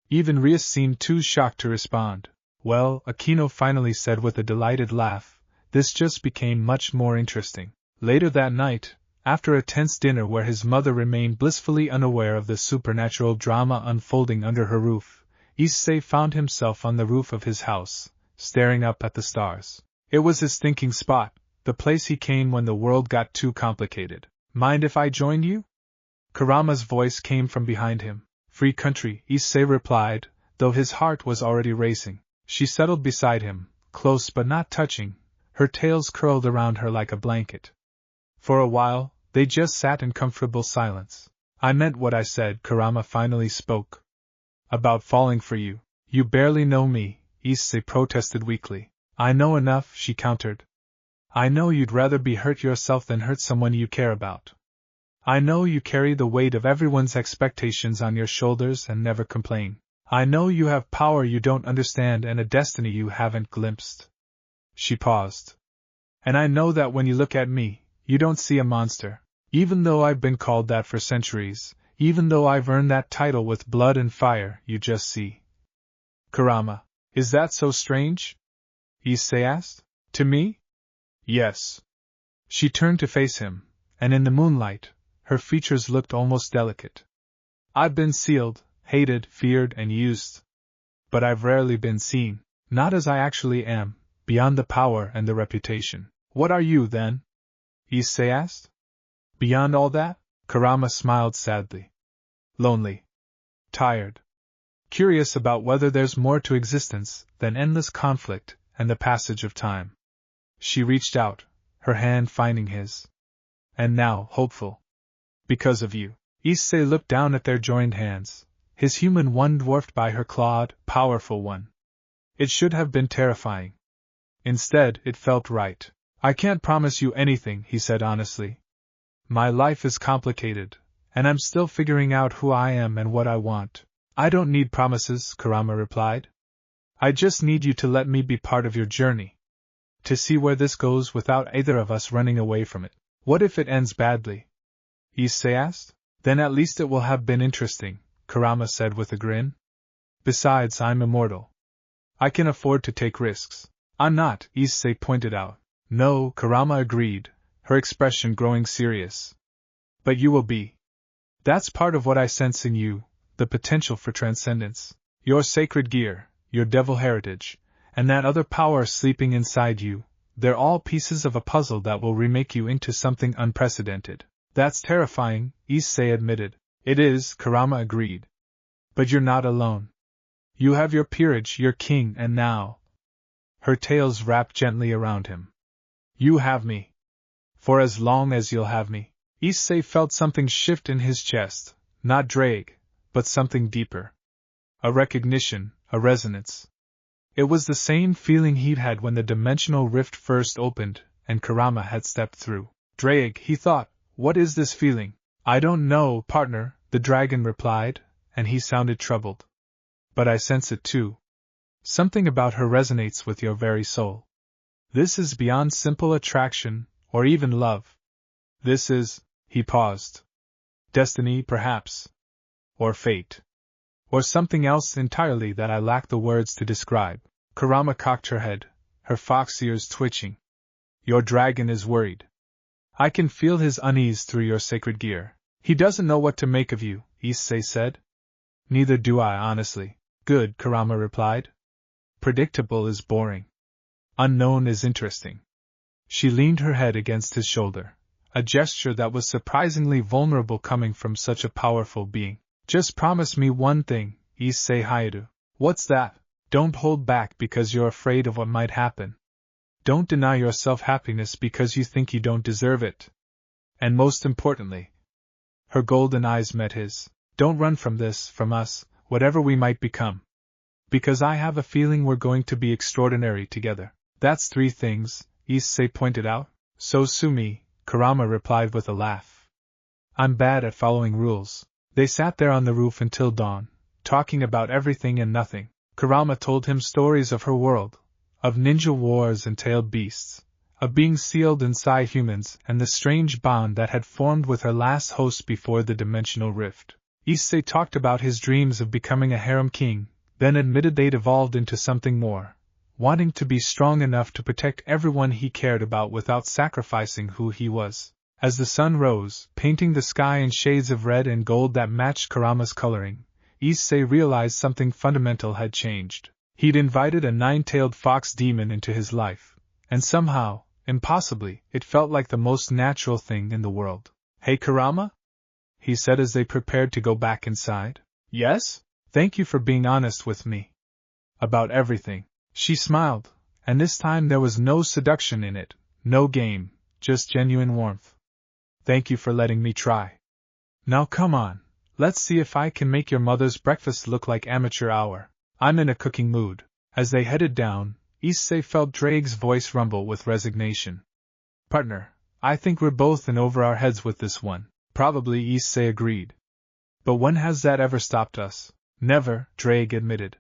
Even Rias seemed too shocked to respond. Well, Aquino finally said with a delighted laugh, this just became much more interesting. Later that night, after a tense dinner where his mother remained blissfully unaware of the supernatural drama unfolding under her roof, Issei found himself on the roof of his house, staring up at the stars. It was his thinking spot, the place he came when the world got too complicated. Mind if I join you? Kurama's voice came from behind him. Free country, Issei replied, though his heart was already racing. She settled beside him, close but not touching, her tails curled around her like a blanket. For a while, they just sat in comfortable silence. I meant what I said, Kurama finally spoke. About falling for you. You barely know me, Issei protested weakly. I know enough, she countered. I know you'd rather be hurt yourself than hurt someone you care about. I know you carry the weight of everyone's expectations on your shoulders and never complain. I know you have power you don't understand and a destiny you haven't glimpsed. She paused. And I know that when you look at me, you don't see a monster. Even though I've been called that for centuries, even though I've earned that title with blood and fire, you just see. Kurama, is that so strange? Issei asked. To me? Yes. She turned to face him, and in the moonlight, her features looked almost delicate. I've been sealed, hated, feared, and used. But I've rarely been seen, not as I actually am, beyond the power and the reputation. What are you, then? Issei asked. Beyond all that? Kurama smiled sadly. Lonely. Tired. Curious about whether there's more to existence than endless conflict and the passage of time. She reached out, her hand finding his. And now, hopeful. Because of you. Issei looked down at their joined hands, his human one dwarfed by her clawed, powerful one. It should have been terrifying. Instead, it felt right. I can't promise you anything, he said honestly. My life is complicated, and I'm still figuring out who I am and what I want. I don't need promises, Kurama replied. I just need you to let me be part of your journey. To see where this goes without either of us running away from it. What if it ends badly? Issei asked. Then at least it will have been interesting, Kurama said with a grin. Besides, I'm immortal. I can afford to take risks. I'm not, Issei pointed out. No, Kurama agreed, her expression growing serious. But you will be. That's part of what I sense in you, the potential for transcendence. Your sacred gear, your devil heritage, and that other power sleeping inside you, they're all pieces of a puzzle that will remake you into something unprecedented. That's terrifying, Issei admitted. It is, Kurama agreed. But you're not alone. You have your peerage, your king, and now. Her tails wrapped gently around him. You have me. For as long as you'll have me. Issei felt something shift in his chest, not drag, but something deeper. A recognition, a resonance. It was the same feeling he'd had when the dimensional rift first opened, and Kurama had stepped through. Drag, he thought, what is this feeling? I don't know, partner, the dragon replied, and he sounded troubled. But I sense it too. Something about her resonates with your very soul. This is beyond simple attraction, or even love. This is, he paused. Destiny, perhaps. Or fate. Or something else entirely that I lack the words to describe. Kurama cocked her head, her fox ears twitching. Your dragon is worried. I can feel his unease through your sacred gear. He doesn't know what to make of you, Issei said. Neither do I, honestly. Good, Kurama replied. Predictable is boring. Unknown is interesting. She leaned her head against his shoulder, a gesture that was surprisingly vulnerable coming from such a powerful being. Just promise me one thing, Issei Hayato. What's that? Don't hold back because you're afraid of what might happen. Don't deny yourself happiness because you think you don't deserve it. And most importantly, her golden eyes met his. Don't run from this, from us, whatever we might become. Because I have a feeling we're going to be extraordinary together. That's 3 things, Issei pointed out. So sue me, Kurama replied with a laugh. I'm bad at following rules. They sat there on the roof until dawn, talking about everything and nothing. Kurama told him stories of her world, of ninja wars and tailed beasts, of being sealed inside humans and the strange bond that had formed with her last host before the dimensional rift. Issei talked about his dreams of becoming a harem king, then admitted they'd evolved into something more, wanting to be strong enough to protect everyone he cared about without sacrificing who he was. As the sun rose, painting the sky in shades of red and gold that matched Kurama's coloring, Issei realized something fundamental had changed. He'd invited a 9-tailed fox demon into his life, and somehow, impossibly, it felt like the most natural thing in the world. Hey Kurama? He said as they prepared to go back inside. Yes? Thank you for being honest with me. About everything. She smiled, and this time there was no seduction in it, no game, just genuine warmth. Thank you for letting me try. Now come on, let's see if I can make your mother's breakfast look like amateur hour. I'm in a cooking mood. As they headed down, Issei felt Drake's voice rumble with resignation. Partner, I think we're both in over our heads with this one. Probably, Issei agreed. But when has that ever stopped us? Never, Drake admitted.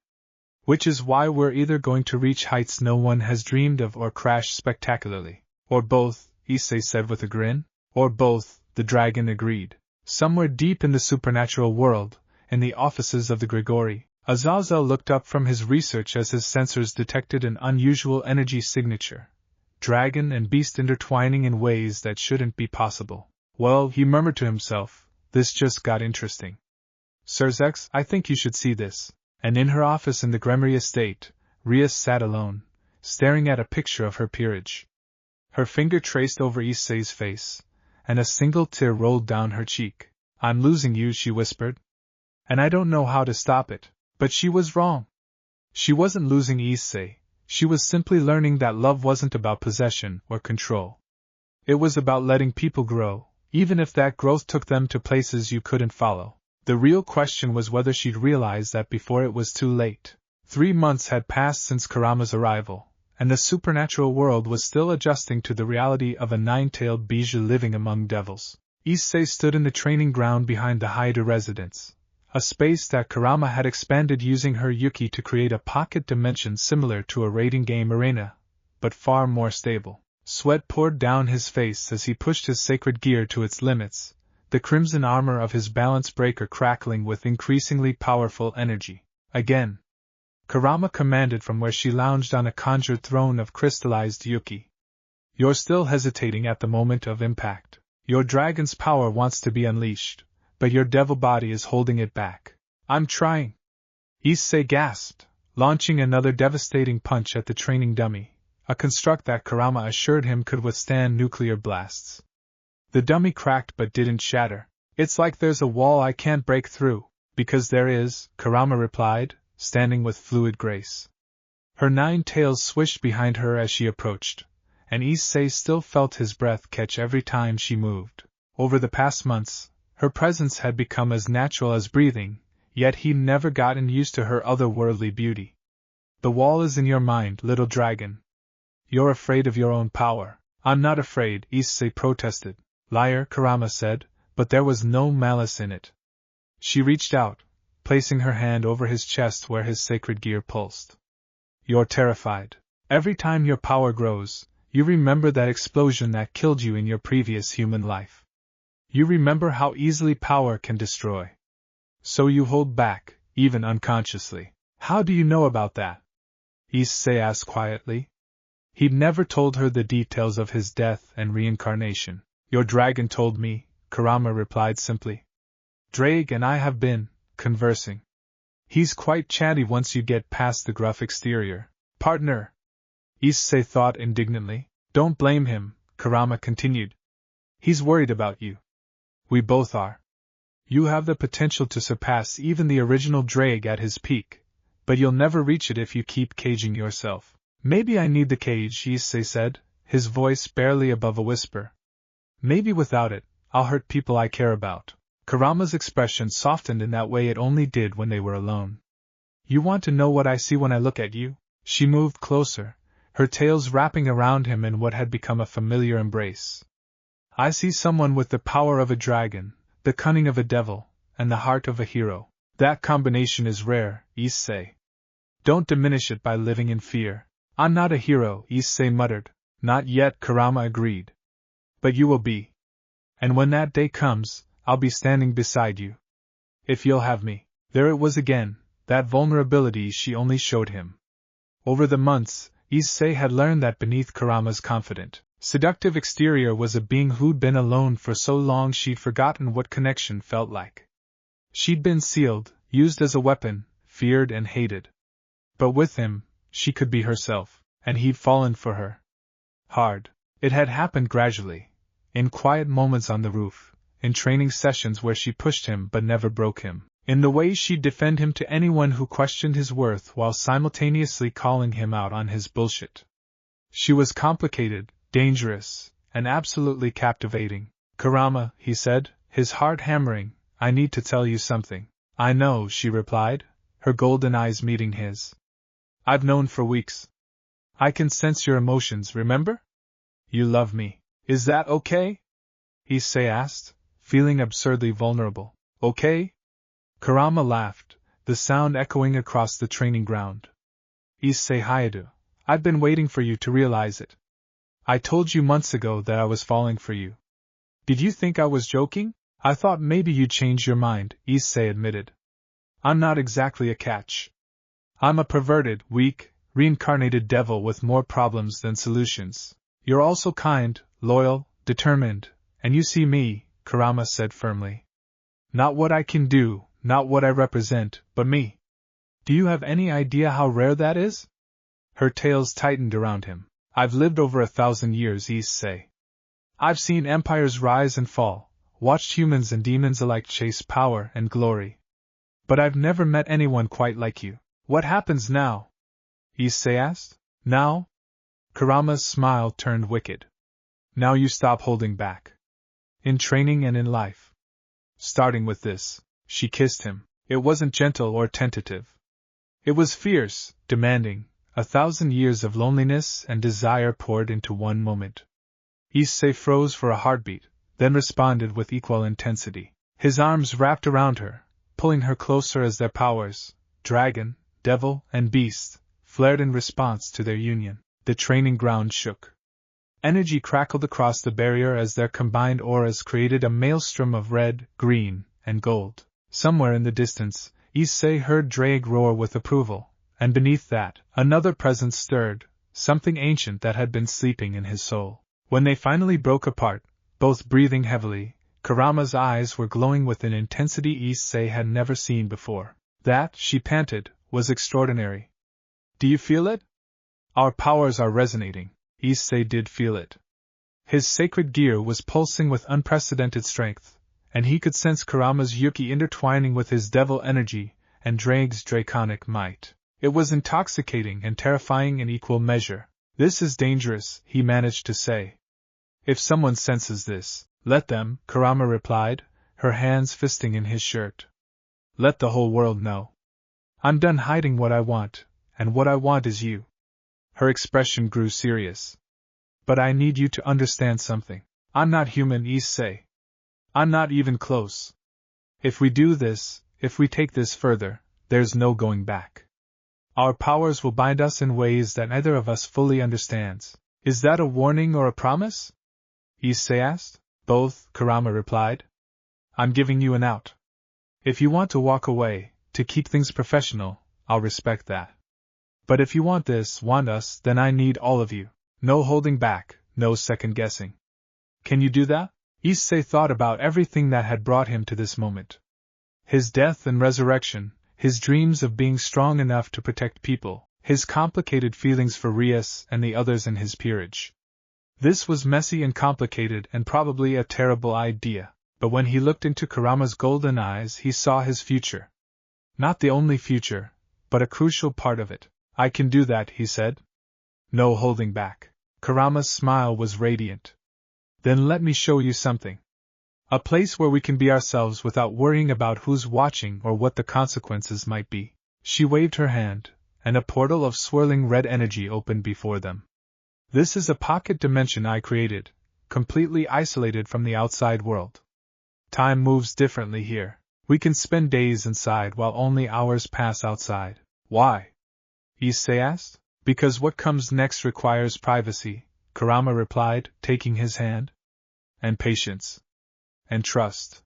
Which is why we're either going to reach heights no one has dreamed of or crash spectacularly. Or both, Issei said with a grin. Or both, the dragon agreed. Somewhere deep in the supernatural world, in the offices of the Gremory, Azazel looked up from his research as his sensors detected an unusual energy signature. Dragon and beast intertwining in ways that shouldn't be possible. Well, he murmured to himself, this just got interesting. Sirzechs, I think you should see this. And in her office in the Gremory estate, Rias sat alone, staring at a picture of her peerage. Her finger traced over Issei's face, and a single tear rolled down her cheek. I'm losing you, she whispered. And I don't know how to stop it. But she was wrong. She wasn't losing Issei, she was simply learning that love wasn't about possession or control. It was about letting people grow, even if that growth took them to places you couldn't follow. The real question was whether she'd realize that before it was too late. 3 months had passed since Kurama's arrival, and the supernatural world was still adjusting to the reality of a 9-tailed Biju living among devils. Issei stood in the training ground behind the Haida residence, a space that Kurama had expanded using her Yuki to create a pocket dimension similar to a raiding game arena, but far more stable. Sweat poured down his face as he pushed his sacred gear to its limits, the crimson armor of his balance breaker crackling with increasingly powerful energy. Again, Kurama commanded from where she lounged on a conjured throne of crystallized Yuki. You're still hesitating at the moment of impact. Your dragon's power wants to be unleashed, but your devil body is holding it back. I'm trying. Issei gasped, launching another devastating punch at the training dummy, a construct that Kurama assured him could withstand nuclear blasts. The dummy cracked but didn't shatter. It's like there's a wall I can't break through. Because there is, Kurama replied, standing with fluid grace. Her 9 tails swished behind her as she approached, and Issei still felt his breath catch every time she moved. Over the past months, her presence had become as natural as breathing, yet he'd never gotten used to her otherworldly beauty. The wall is in your mind, little dragon. You're afraid of your own power. I'm not afraid, Issei protested. Liar, Kurama said, but there was no malice in it. She reached out, placing her hand over his chest where his sacred gear pulsed. You're terrified. Every time your power grows, you remember that explosion that killed you in your previous human life. You remember how easily power can destroy. So you hold back, even unconsciously. How do you know about that? Issei asked quietly. He'd never told her the details of his death and reincarnation. Your dragon told me, Kurama replied simply. Drake and I have been conversing. He's quite chatty once you get past the gruff exterior. Partner! Issei thought indignantly. Don't blame him, Kurama continued. He's worried about you. We both are. You have the potential to surpass even the original Drake at his peak, but you'll never reach it if you keep caging yourself. Maybe I need the cage, Issei said, his voice barely above a whisper. Maybe without it, I'll hurt people I care about. Kurama's expression softened in that way it only did when they were alone. You want to know what I see when I look at you? She moved closer, her tails wrapping around him in what had become a familiar embrace. I see someone with the power of a dragon, the cunning of a devil, and the heart of a hero. That combination is rare, Issei. Don't diminish it by living in fear. I'm not a hero, Issei muttered. Not yet, Kurama agreed. But you will be. And when that day comes, I'll be standing beside you. If you'll have me. There it was again, that vulnerability she only showed him. Over the months, Issei had learned that beneath Kurama's confident, seductive exterior was a being who'd been alone for so long she'd forgotten what connection felt like. She'd been sealed, used as a weapon, feared and hated. But with him, she could be herself, and he'd fallen for her. Hard. It had happened gradually, in quiet moments on the roof, in training sessions where she pushed him but never broke him, in the way she'd defend him to anyone who questioned his worth while simultaneously calling him out on his bullshit. She was complicated, dangerous, and absolutely captivating. Kurama, he said, his heart hammering, I need to tell you something. I know, she replied, her golden eyes meeting his. I've known for weeks. I can sense your emotions, remember? You love me. Is that okay? Issei asked, feeling absurdly vulnerable. Okay? Kurama laughed, the sound echoing across the training ground. Issei Hayadu, I've been waiting for you to realize it. I told you months ago that I was falling for you. Did you think I was joking? I thought maybe you'd change your mind, Issei admitted. I'm not exactly a catch. I'm a perverted, weak, reincarnated devil with more problems than solutions. You're also kind, loyal, determined, and you see me, Kurama said firmly. Not what I can do, not what I represent, but me. Do you have any idea how rare that is? Her tails tightened around him. I've lived over 1,000 years, Issei. I've seen empires rise and fall, watched humans and demons alike chase power and glory. But I've never met anyone quite like you. What happens now? Issei asked. Now? Kurama's smile turned wicked. Now you stop holding back. In training and in life. Starting with this, she kissed him. It wasn't gentle or tentative. It was fierce, demanding, 1,000 years of loneliness and desire poured into one moment. Issei froze for a heartbeat, then responded with equal intensity. His arms wrapped around her, pulling her closer as their powers, dragon, devil, and beast, flared in response to their union. The training ground shook. Energy crackled across the barrier as their combined auras created a maelstrom of red, green, and gold. Somewhere in the distance, Issei heard Drake roar with approval, and beneath that, another presence stirred, something ancient that had been sleeping in his soul. When they finally broke apart, both breathing heavily, Kurama's eyes were glowing with an intensity Issei had never seen before. That, she panted, was extraordinary. Do you feel it? Our powers are resonating. Issei did feel it. His sacred gear was pulsing with unprecedented strength, and he could sense Kurama's yuki intertwining with his devil energy and Drake's draconic might. It was intoxicating and terrifying in equal measure. This is dangerous, he managed to say. If someone senses this, let them, Kurama replied, her hands fisting in his shirt. Let the whole world know. I'm done hiding what I want, and what I want is you. Her expression grew serious. But I need you to understand something. I'm not human, Issei. I'm not even close. If we do this, if we take this further, there's no going back. Our powers will bind us in ways that neither of us fully understands. Is that a warning or a promise? Issei asked. Both, Kurama replied. I'm giving you an out. If you want to walk away, to keep things professional, I'll respect that. But if you want us, then I need all of you. No holding back, no second guessing. Can you do that? Issei thought about everything that had brought him to this moment. His death and resurrection, his dreams of being strong enough to protect people, his complicated feelings for Rias and the others in his peerage. This was messy and complicated and probably a terrible idea, but when he looked into Kurama's golden eyes he saw his future. Not the only future, but a crucial part of it. I can do that, he said. No holding back. Kurama's smile was radiant. Then let me show you something. A place where we can be ourselves without worrying about who's watching or what the consequences might be. She waved her hand, and a portal of swirling red energy opened before them. This is a pocket dimension I created, completely isolated from the outside world. Time moves differently here. We can spend days inside while only hours pass outside. Why? Issei asked. Because what comes next requires privacy, Kurama replied, taking his hand. And patience. And trust.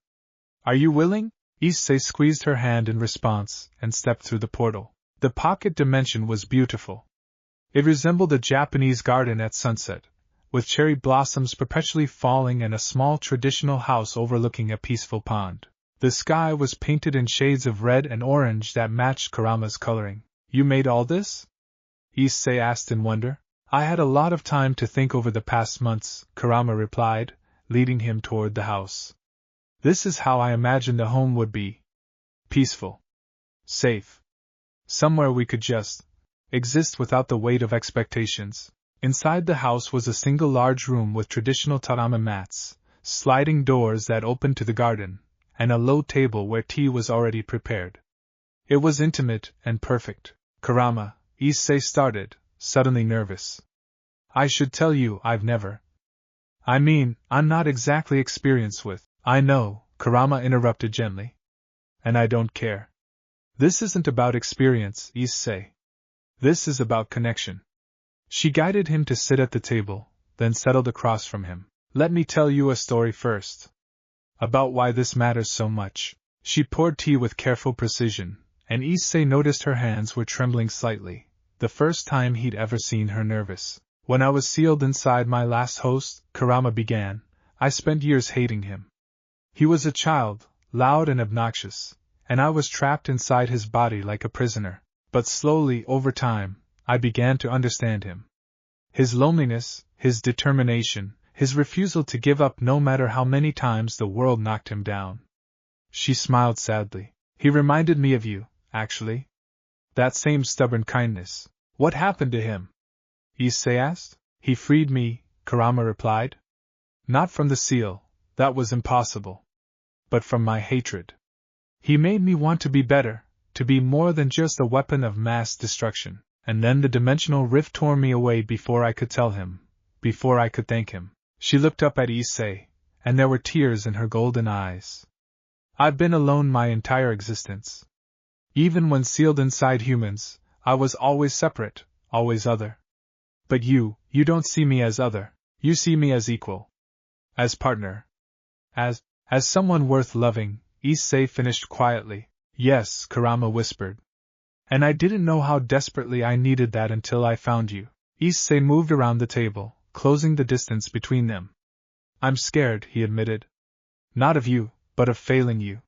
Are you willing? Issei squeezed her hand in response and stepped through the portal. The pocket dimension was beautiful. It resembled a Japanese garden at sunset, with cherry blossoms perpetually falling and a small traditional house overlooking a peaceful pond. The sky was painted in shades of red and orange that matched Kurama's coloring. You made all this? Issei asked in wonder. I had a lot of time to think over the past months, Kurama replied, leading him toward the house. This is how I imagined the home would be. Peaceful. Safe. Somewhere we could just exist without the weight of expectations. Inside the house was a single large room with traditional tatami mats, sliding doors that opened to the garden, and a low table where tea was already prepared. It was intimate and perfect. Kurama, Issei started, suddenly nervous. I should tell you I'm not exactly experienced with. I know, Kurama interrupted gently. And I don't care. This isn't about experience, Issei. This is about connection. She guided him to sit at the table, then settled across from him. Let me tell you a story first. About why this matters so much. She poured tea with careful precision, and Issei noticed her hands were trembling slightly, the first time he'd ever seen her nervous. When I was sealed inside my last host, Kurama began, I spent years hating him. He was a child, loud and obnoxious, and I was trapped inside his body like a prisoner. But slowly, over time, I began to understand him. His loneliness, his determination, his refusal to give up no matter how many times the world knocked him down. She smiled sadly. He reminded me of you, actually. That same stubborn kindness. What happened to him? Issei asked. He freed me, Kurama replied. Not from the seal, that was impossible. But from my hatred. He made me want to be better, to be more than just a weapon of mass destruction. And then the dimensional rift tore me away before I could tell him, before I could thank him. She looked up at Issei, and there were tears in her golden eyes. I've been alone my entire existence. Even when sealed inside humans, I was always separate, always other. But you don't see me as other, you see me as equal. As partner. As someone worth loving, Issei finished quietly. Yes, Kurama whispered. And I didn't know how desperately I needed that until I found you. Issei moved around the table, closing the distance between them. I'm scared, he admitted. Not of you, but of failing you.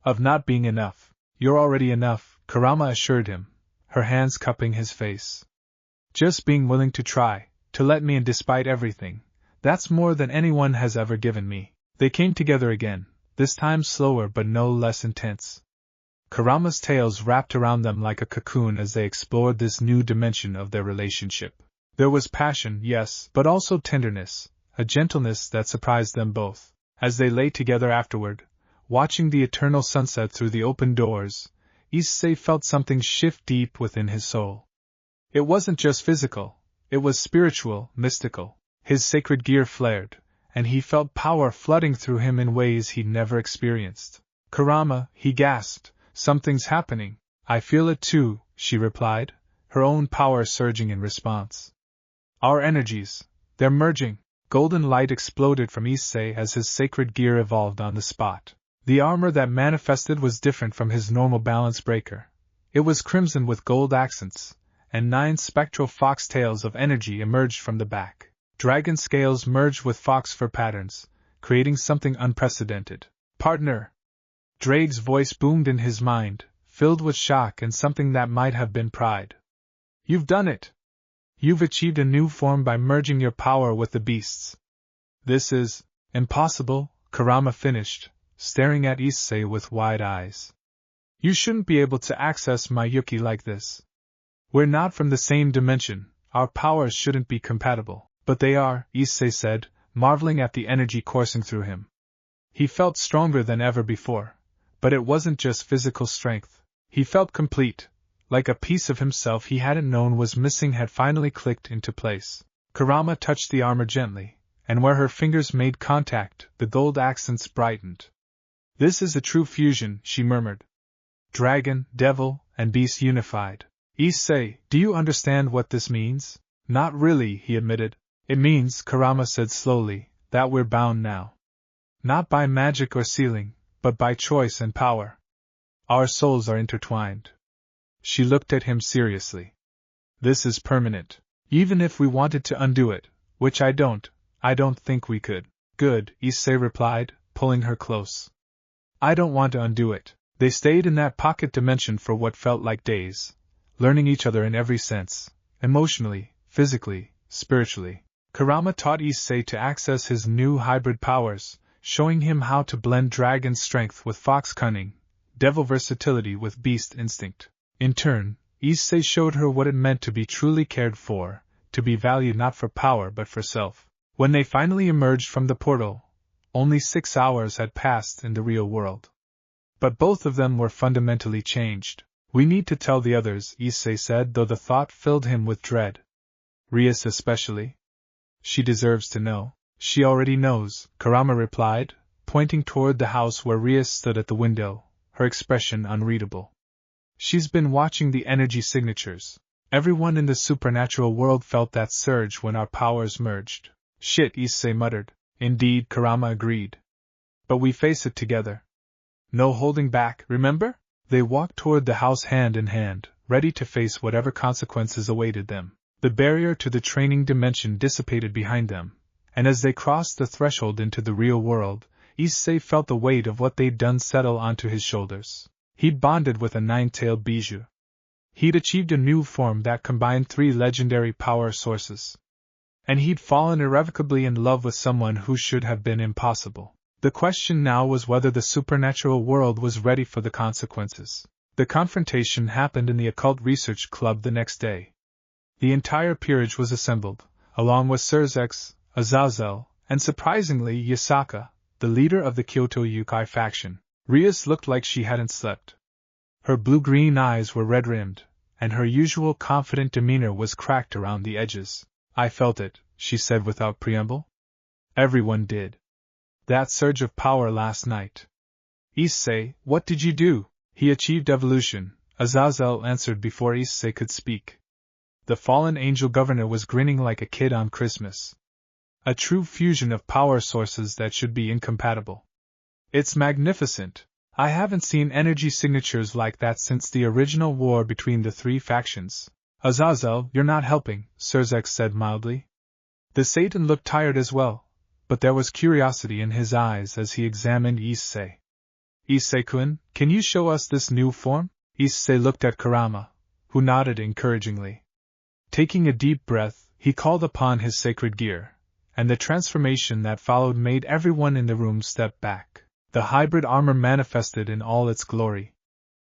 Of not being enough. You're already enough, Kurama assured him, her hands cupping his face. Just being willing to try, to let me in despite everything, that's more than anyone has ever given me. They came together again, this time slower but no less intense. Kurama's tails wrapped around them like a cocoon as they explored this new dimension of their relationship. There was passion, yes, but also tenderness, a gentleness that surprised them both. As they lay together afterward, watching the eternal sunset through the open doors, Issei felt something shift deep within his soul. It wasn't just physical, it was spiritual, mystical. His sacred gear flared, and he felt power flooding through him in ways he'd never experienced. Kurama, he gasped. Something's happening. I feel it too, she replied, her own power surging in response. Our energies, they're merging. Golden light exploded from Issei as his sacred gear evolved on the spot. The armor that manifested was different from his normal balance breaker. It was crimson with gold accents, and 9 spectral fox tails of energy emerged from the back. Dragon scales merged with fox fur patterns, creating something unprecedented. Partner! Drake's voice boomed in his mind, filled with shock and something that might have been pride. You've done it! You've achieved a new form by merging your power with the beasts. This is impossible, Kurama finished, staring at Issei with wide eyes. You shouldn't be able to access my Yuki like this. We're not from the same dimension, our powers shouldn't be compatible. But they are, Issei said, marveling at the energy coursing through him. He felt stronger than ever before, but it wasn't just physical strength. He felt complete, like a piece of himself he hadn't known was missing had finally clicked into place. Kurama touched the armor gently, and where her fingers made contact, the gold accents brightened. "This is a true fusion," she murmured. "Dragon, devil, and beast unified. Issei, do you understand what this means?" "Not really," he admitted. "It means," Kurama said slowly, "that we're bound now. Not by magic or sealing, but by choice and power. Our souls are intertwined." She looked at him seriously. "This is permanent. Even if we wanted to undo it, which I don't think we could." "Good," Issei replied, pulling her close. "I don't want to undo it." They stayed in that pocket dimension for what felt like days, learning each other in every sense, emotionally, physically, spiritually. Kurama taught Issei to access his new hybrid powers, showing him how to blend dragon strength with fox cunning, devil versatility with beast instinct. In turn, Issei showed her what it meant to be truly cared for, to be valued not for power but for self. When they finally emerged from the portal, only 6 hours had passed in the real world. But both of them were fundamentally changed. "We need to tell the others," Issei said, though the thought filled him with dread. "Rias especially? She deserves to know." "She already knows," Kurama replied, pointing toward the house where Rias stood at the window, her expression unreadable. "She's been watching the energy signatures. Everyone in the supernatural world felt that surge when our powers merged." "Shit," Issei muttered. "Indeed," Kurama agreed. "But we face it together. No holding back, remember?" They walked toward the house hand in hand, ready to face whatever consequences awaited them. The barrier to the training dimension dissipated behind them, and as they crossed the threshold into the real world, Issei felt the weight of what they'd done settle onto his shoulders. He'd bonded with a 9-tailed Biju. He'd achieved a new form that combined 3 legendary power sources. And he'd fallen irrevocably in love with someone who should have been impossible. The question now was whether the supernatural world was ready for the consequences. The confrontation happened in the Occult Research Club the next day. The entire peerage was assembled, along with Sirzechs, Azazel, and surprisingly Yasaka, the leader of the Kyoto Yukai faction. Rias looked like she hadn't slept. Her blue-green eyes were red-rimmed, and her usual confident demeanor was cracked around the edges. "I felt it," she said without preamble. "Everyone did. That surge of power last night." "Issei, what did you do?" "He achieved evolution," Azazel answered before Issei could speak. The fallen angel governor was grinning like a kid on Christmas. "A true fusion of power sources that should be incompatible. It's magnificent. I haven't seen energy signatures like that since the original war between the 3 factions." "Azazel, you're not helping," Sirzechs said mildly. The Satan looked tired as well, but there was curiosity in his eyes as he examined Issei. "Issei-kun, can you show us this new form?" Issei looked at Kurama, who nodded encouragingly. Taking a deep breath, he called upon his sacred gear, and the transformation that followed made everyone in the room step back. The hybrid armor manifested in all its glory.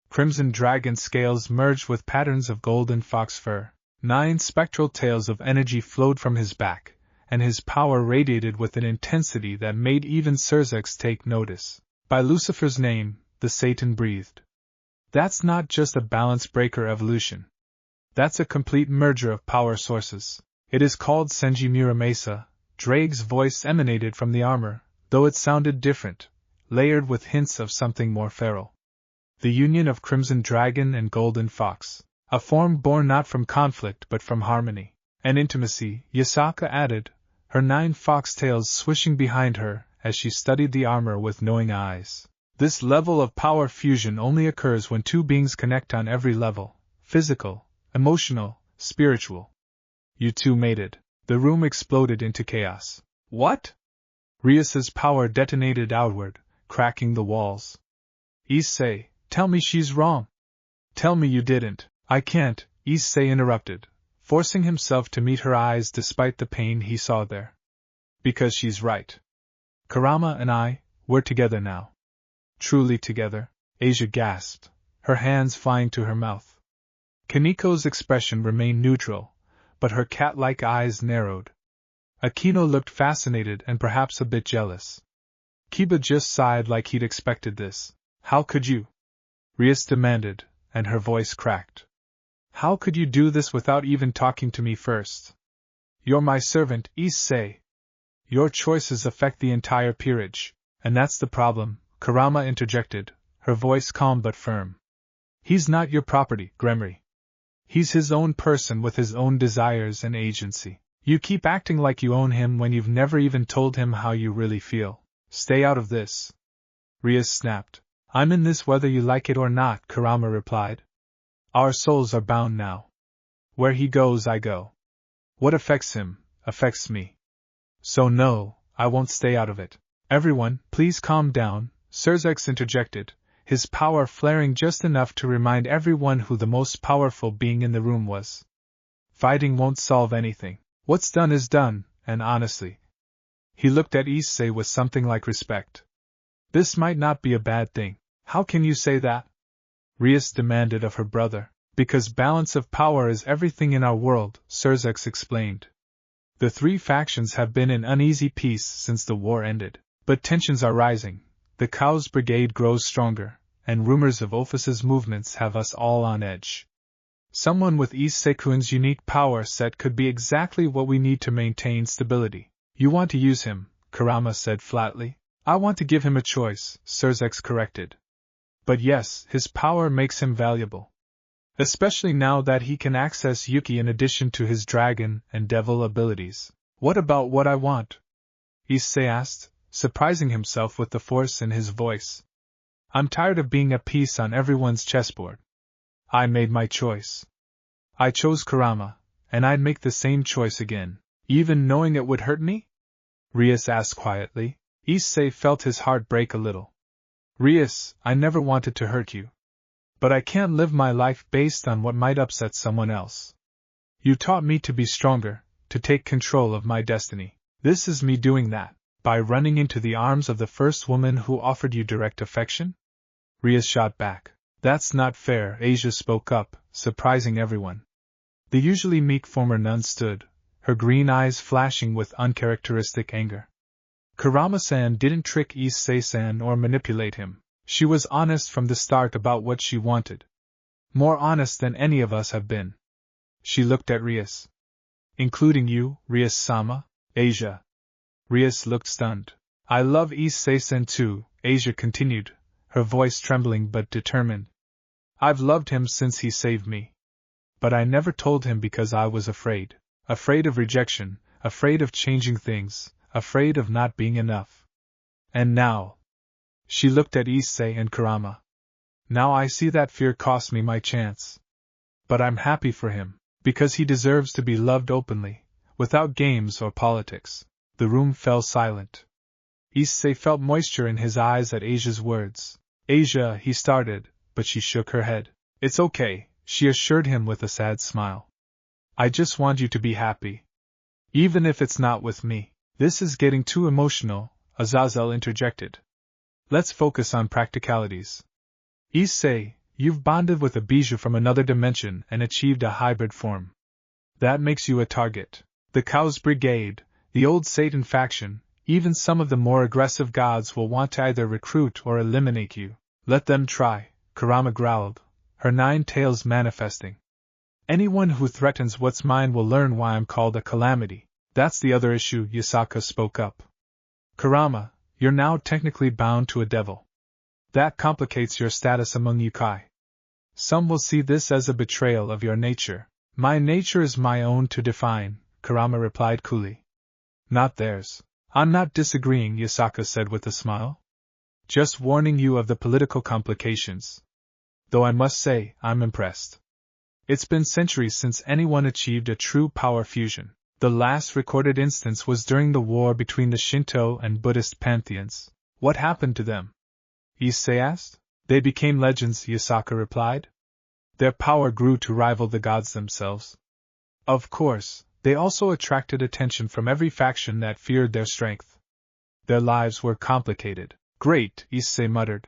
Crimson dragon scales merged with patterns of golden fox fur. 9 spectral tails of energy flowed from his back, and his power radiated with an intensity that made even Sirzechs take notice. "By Lucifer's name," the Satan breathed. "That's not just a balance breaker evolution. That's a complete merger of power sources. It is called Senji Miraa." Drake's voice emanated from the armor, though it sounded different, layered with hints of something more feral. "The union of Crimson Dragon and Golden Fox. A form born not from conflict but from harmony and intimacy," Yasaka added, her 9 foxtails swishing behind her as she studied the armor with knowing eyes. "This level of power fusion only occurs when 2 beings connect on every level, physical, emotional, spiritual. You 2 made it." The room exploded into chaos. "What?" Rias's power detonated outward, cracking the walls. "Issei, tell me she's wrong. Tell me you didn't." "I can't," Issei interrupted, forcing himself to meet her eyes despite the pain he saw there. "Because she's right. Kurama and we're together now." "Truly together?" Asia gasped, her hands flying to her mouth. Kaniko's expression remained neutral, but her cat-like eyes narrowed. Akino looked fascinated and perhaps a bit jealous. Kiba just sighed like he'd expected this. How could you? Rias demanded, and her voice cracked. How could you do this without even talking to me first? You're my servant, Issei. Your choices affect the entire peerage, and that's the problem, Kurama interjected, her voice calm but firm. He's not your property, Gremory. He's his own person with his own desires and agency. You keep acting like you own him when you've never even told him how you really feel. Stay out of this. Rias snapped. I'm in this whether you like it or not, Kurama replied. Our souls are bound now. Where he goes, I go. What affects him, affects me. So no, I won't stay out of it. Everyone, please calm down, Sirzechs interjected, his power flaring just enough to remind everyone who the most powerful being in the room was. Fighting won't solve anything. What's done is done, and honestly. He looked at Issei with something like respect. This might not be a bad thing. How can you say that? Rias demanded of her brother. Because balance of power is everything in our world, Sirzechs explained. The three factions have been in uneasy peace since the war ended. But tensions are rising, the Cow's brigade grows stronger, and rumors of Ophus's movements have us all on edge. Someone with Issei-kun's unique power set could be exactly what we need to maintain stability. You want to use him, Kurama said flatly. I want to give him a choice, Sirzechs corrected. But yes, his power makes him valuable. Especially now that he can access Yuki in addition to his dragon and devil abilities. What about what I want? Issei asked, surprising himself with the force in his voice. I'm tired of being a piece on everyone's chessboard. I made my choice. I chose Kurama, and I'd make the same choice again, even knowing it would hurt me? Rias asked quietly. Issei felt his heart break a little. Rias, I never wanted to hurt you. But I can't live my life based on what might upset someone else. You taught me to be stronger, to take control of my destiny. This is me doing that, by running into the arms of the first woman who offered you direct affection? Rias shot back. That's not fair, Asia spoke up, surprising everyone. The usually meek former nun stood, her green eyes flashing with uncharacteristic anger. Kurama-san didn't trick Issei-san or manipulate him. She was honest from the start about what she wanted. More honest than any of us have been. She looked at Rias. Including you, Rias-sama? Asia. Rias looked stunned. I love Issei-san too, Asia continued, her voice trembling but determined. I've loved him since he saved me. But I never told him because I was afraid. Afraid of rejection, afraid of changing things, afraid of not being enough. And now... She looked at Issei and Kurama. Now I see that fear cost me my chance. But I'm happy for him, because he deserves to be loved openly, without games or politics. The room fell silent. Issei felt moisture in his eyes at Asia's words. Asia, he started, but she shook her head. It's okay, she assured him with a sad smile. I just want you to be happy. Even if it's not with me. This is getting too emotional, Azazel interjected. Let's focus on practicalities. Issei, you've bonded with a Biju from another dimension and achieved a hybrid form. That makes you a target. The Cow's Brigade, the old Satan faction, even some of the more aggressive gods will want to either recruit or eliminate you. Let them try, Kurama growled, her 9 tails manifesting. Anyone who threatens what's mine will learn why I'm called a calamity. That's the other issue, Yasaka spoke up. Kurama, you're now technically bound to a devil. That complicates your status among yokai. Some will see this as a betrayal of your nature. My nature is my own to define, Kurama replied coolly. Not theirs. I'm not disagreeing, Yasaka said with a smile. Just warning you of the political complications. Though I must say, I'm impressed. It's been centuries since anyone achieved a true power fusion. The last recorded instance was during the war between the Shinto and Buddhist pantheons. What happened to them? Issei asked. They became legends, Yasaka replied. Their power grew to rival the gods themselves. Of course, they also attracted attention from every faction that feared their strength. Their lives were complicated. Great, Issei muttered.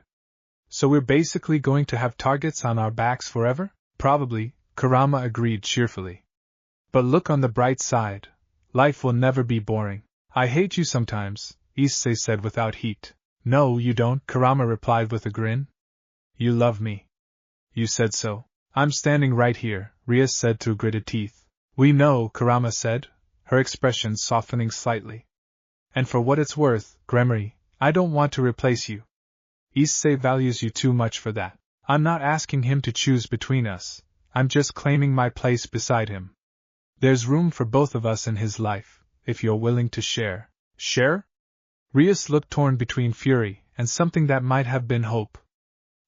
So we're basically going to have targets on our backs forever? Probably, Kurama agreed cheerfully. But look on the bright side. Life will never be boring. I hate you sometimes, Issei said without heat. No, you don't, Kurama replied with a grin. You love me. You said so. I'm standing right here, Rias said through gritted teeth. We know, Kurama said, her expression softening slightly. And for what it's worth, Gremory, I don't want to replace you. Issei values you too much for that. I'm not asking him to choose between us, I'm just claiming my place beside him. There's room for both of us in his life, if you're willing to share. Share? Rias looked torn between fury and something that might have been hope.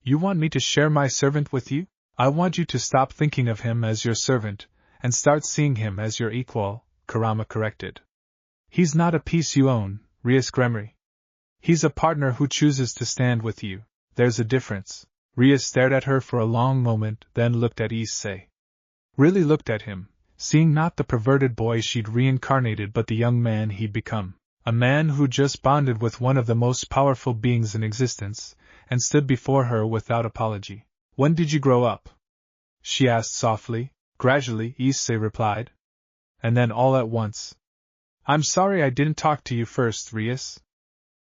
You want me to share my servant with you? I want you to stop thinking of him as your servant, and start seeing him as your equal, Kurama corrected. He's not a piece you own, Rias Gremory. He's a partner who chooses to stand with you. There's a difference. Rias stared at her for a long moment, then looked at Issei. Really looked at him, seeing not the perverted boy she'd reincarnated but the young man he'd become. A man who just bonded with one of the most powerful beings in existence, and stood before her without apology. When did you grow up? She asked softly. Gradually, Issei replied. And then all at once. I'm sorry I didn't talk to you first, Rias.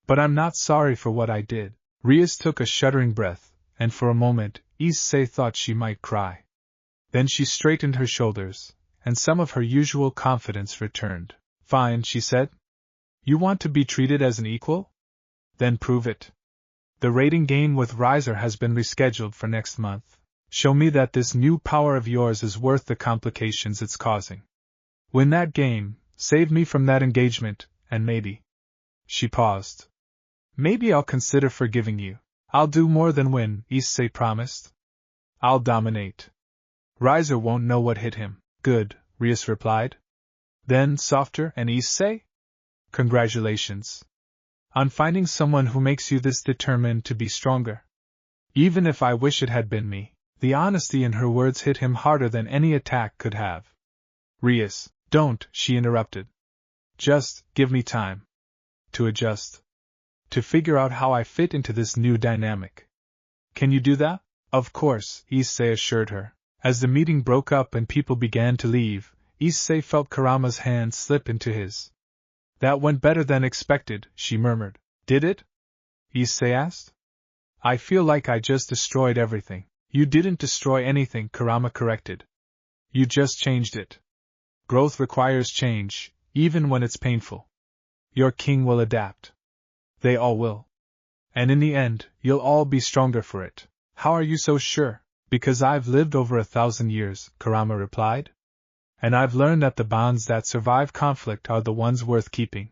But I'm not sorry for what I did. Rias took a shuddering breath, and for a moment, Issei thought she might cry. Then she straightened her shoulders, and some of her usual confidence returned. Fine, she said. You want to be treated as an equal? Then prove it. The rating game with Riser has been rescheduled for next month. Show me that this new power of yours is worth the complications it's causing. Win that game, save me from that engagement, and maybe. She paused. Maybe I'll consider forgiving you. I'll do more than win, Issei promised. I'll dominate. Riser won't know what hit him. Good, Rias replied. Then softer, and Issei? Congratulations. On finding someone who makes you this determined to be stronger. Even if I wish it had been me. The honesty in her words hit him harder than any attack could have. Rias, don't, she interrupted. Just, give me time. To adjust. To figure out how I fit into this new dynamic. Can you do that? Of course, Issei assured her. As the meeting broke up and people began to leave, Issei felt Kurama's hand slip into his. That went better than expected, she murmured. Did it? Issei asked. I feel like I just destroyed everything. You didn't destroy anything, Kurama corrected. You just changed it. Growth requires change, even when it's painful. Your king will adapt. They all will. And in the end, you'll all be stronger for it. How are you so sure? Because I've lived over 1,000 years, Kurama replied. And I've learned that the bonds that survive conflict are the ones worth keeping.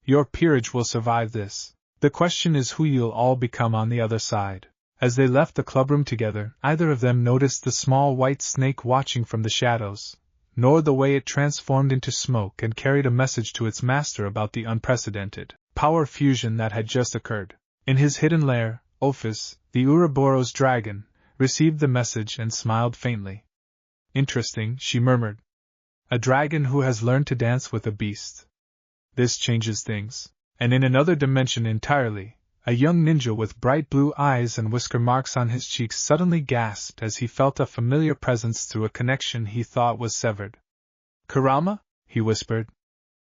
Your peerage will survive this. The question is who you'll all become on the other side. As they left the clubroom together, neither of them noticed the small white snake watching from the shadows, nor the way it transformed into smoke and carried a message to its master about the unprecedented power fusion that had just occurred. In his hidden lair, Ophis, the Ouroboros dragon, received the message and smiled faintly. Interesting, she murmured. A dragon who has learned to dance with a beast. This changes things. And in another dimension entirely, a young ninja with bright blue eyes and whisker marks on his cheeks suddenly gasped as he felt a familiar presence through a connection he thought was severed. Kurama? He whispered.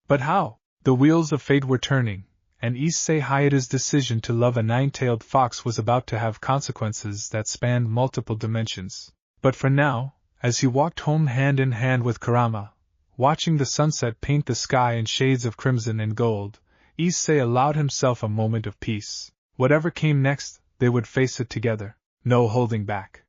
But how? The wheels of fate were turning, and Issei Hayate's decision to love a nine-tailed fox was about to have consequences that spanned multiple dimensions. But for now, as he walked home hand in hand with Kurama, watching the sunset paint the sky in shades of crimson and gold, Issei allowed himself a moment of peace. Whatever came next, they would face it together. No holding back.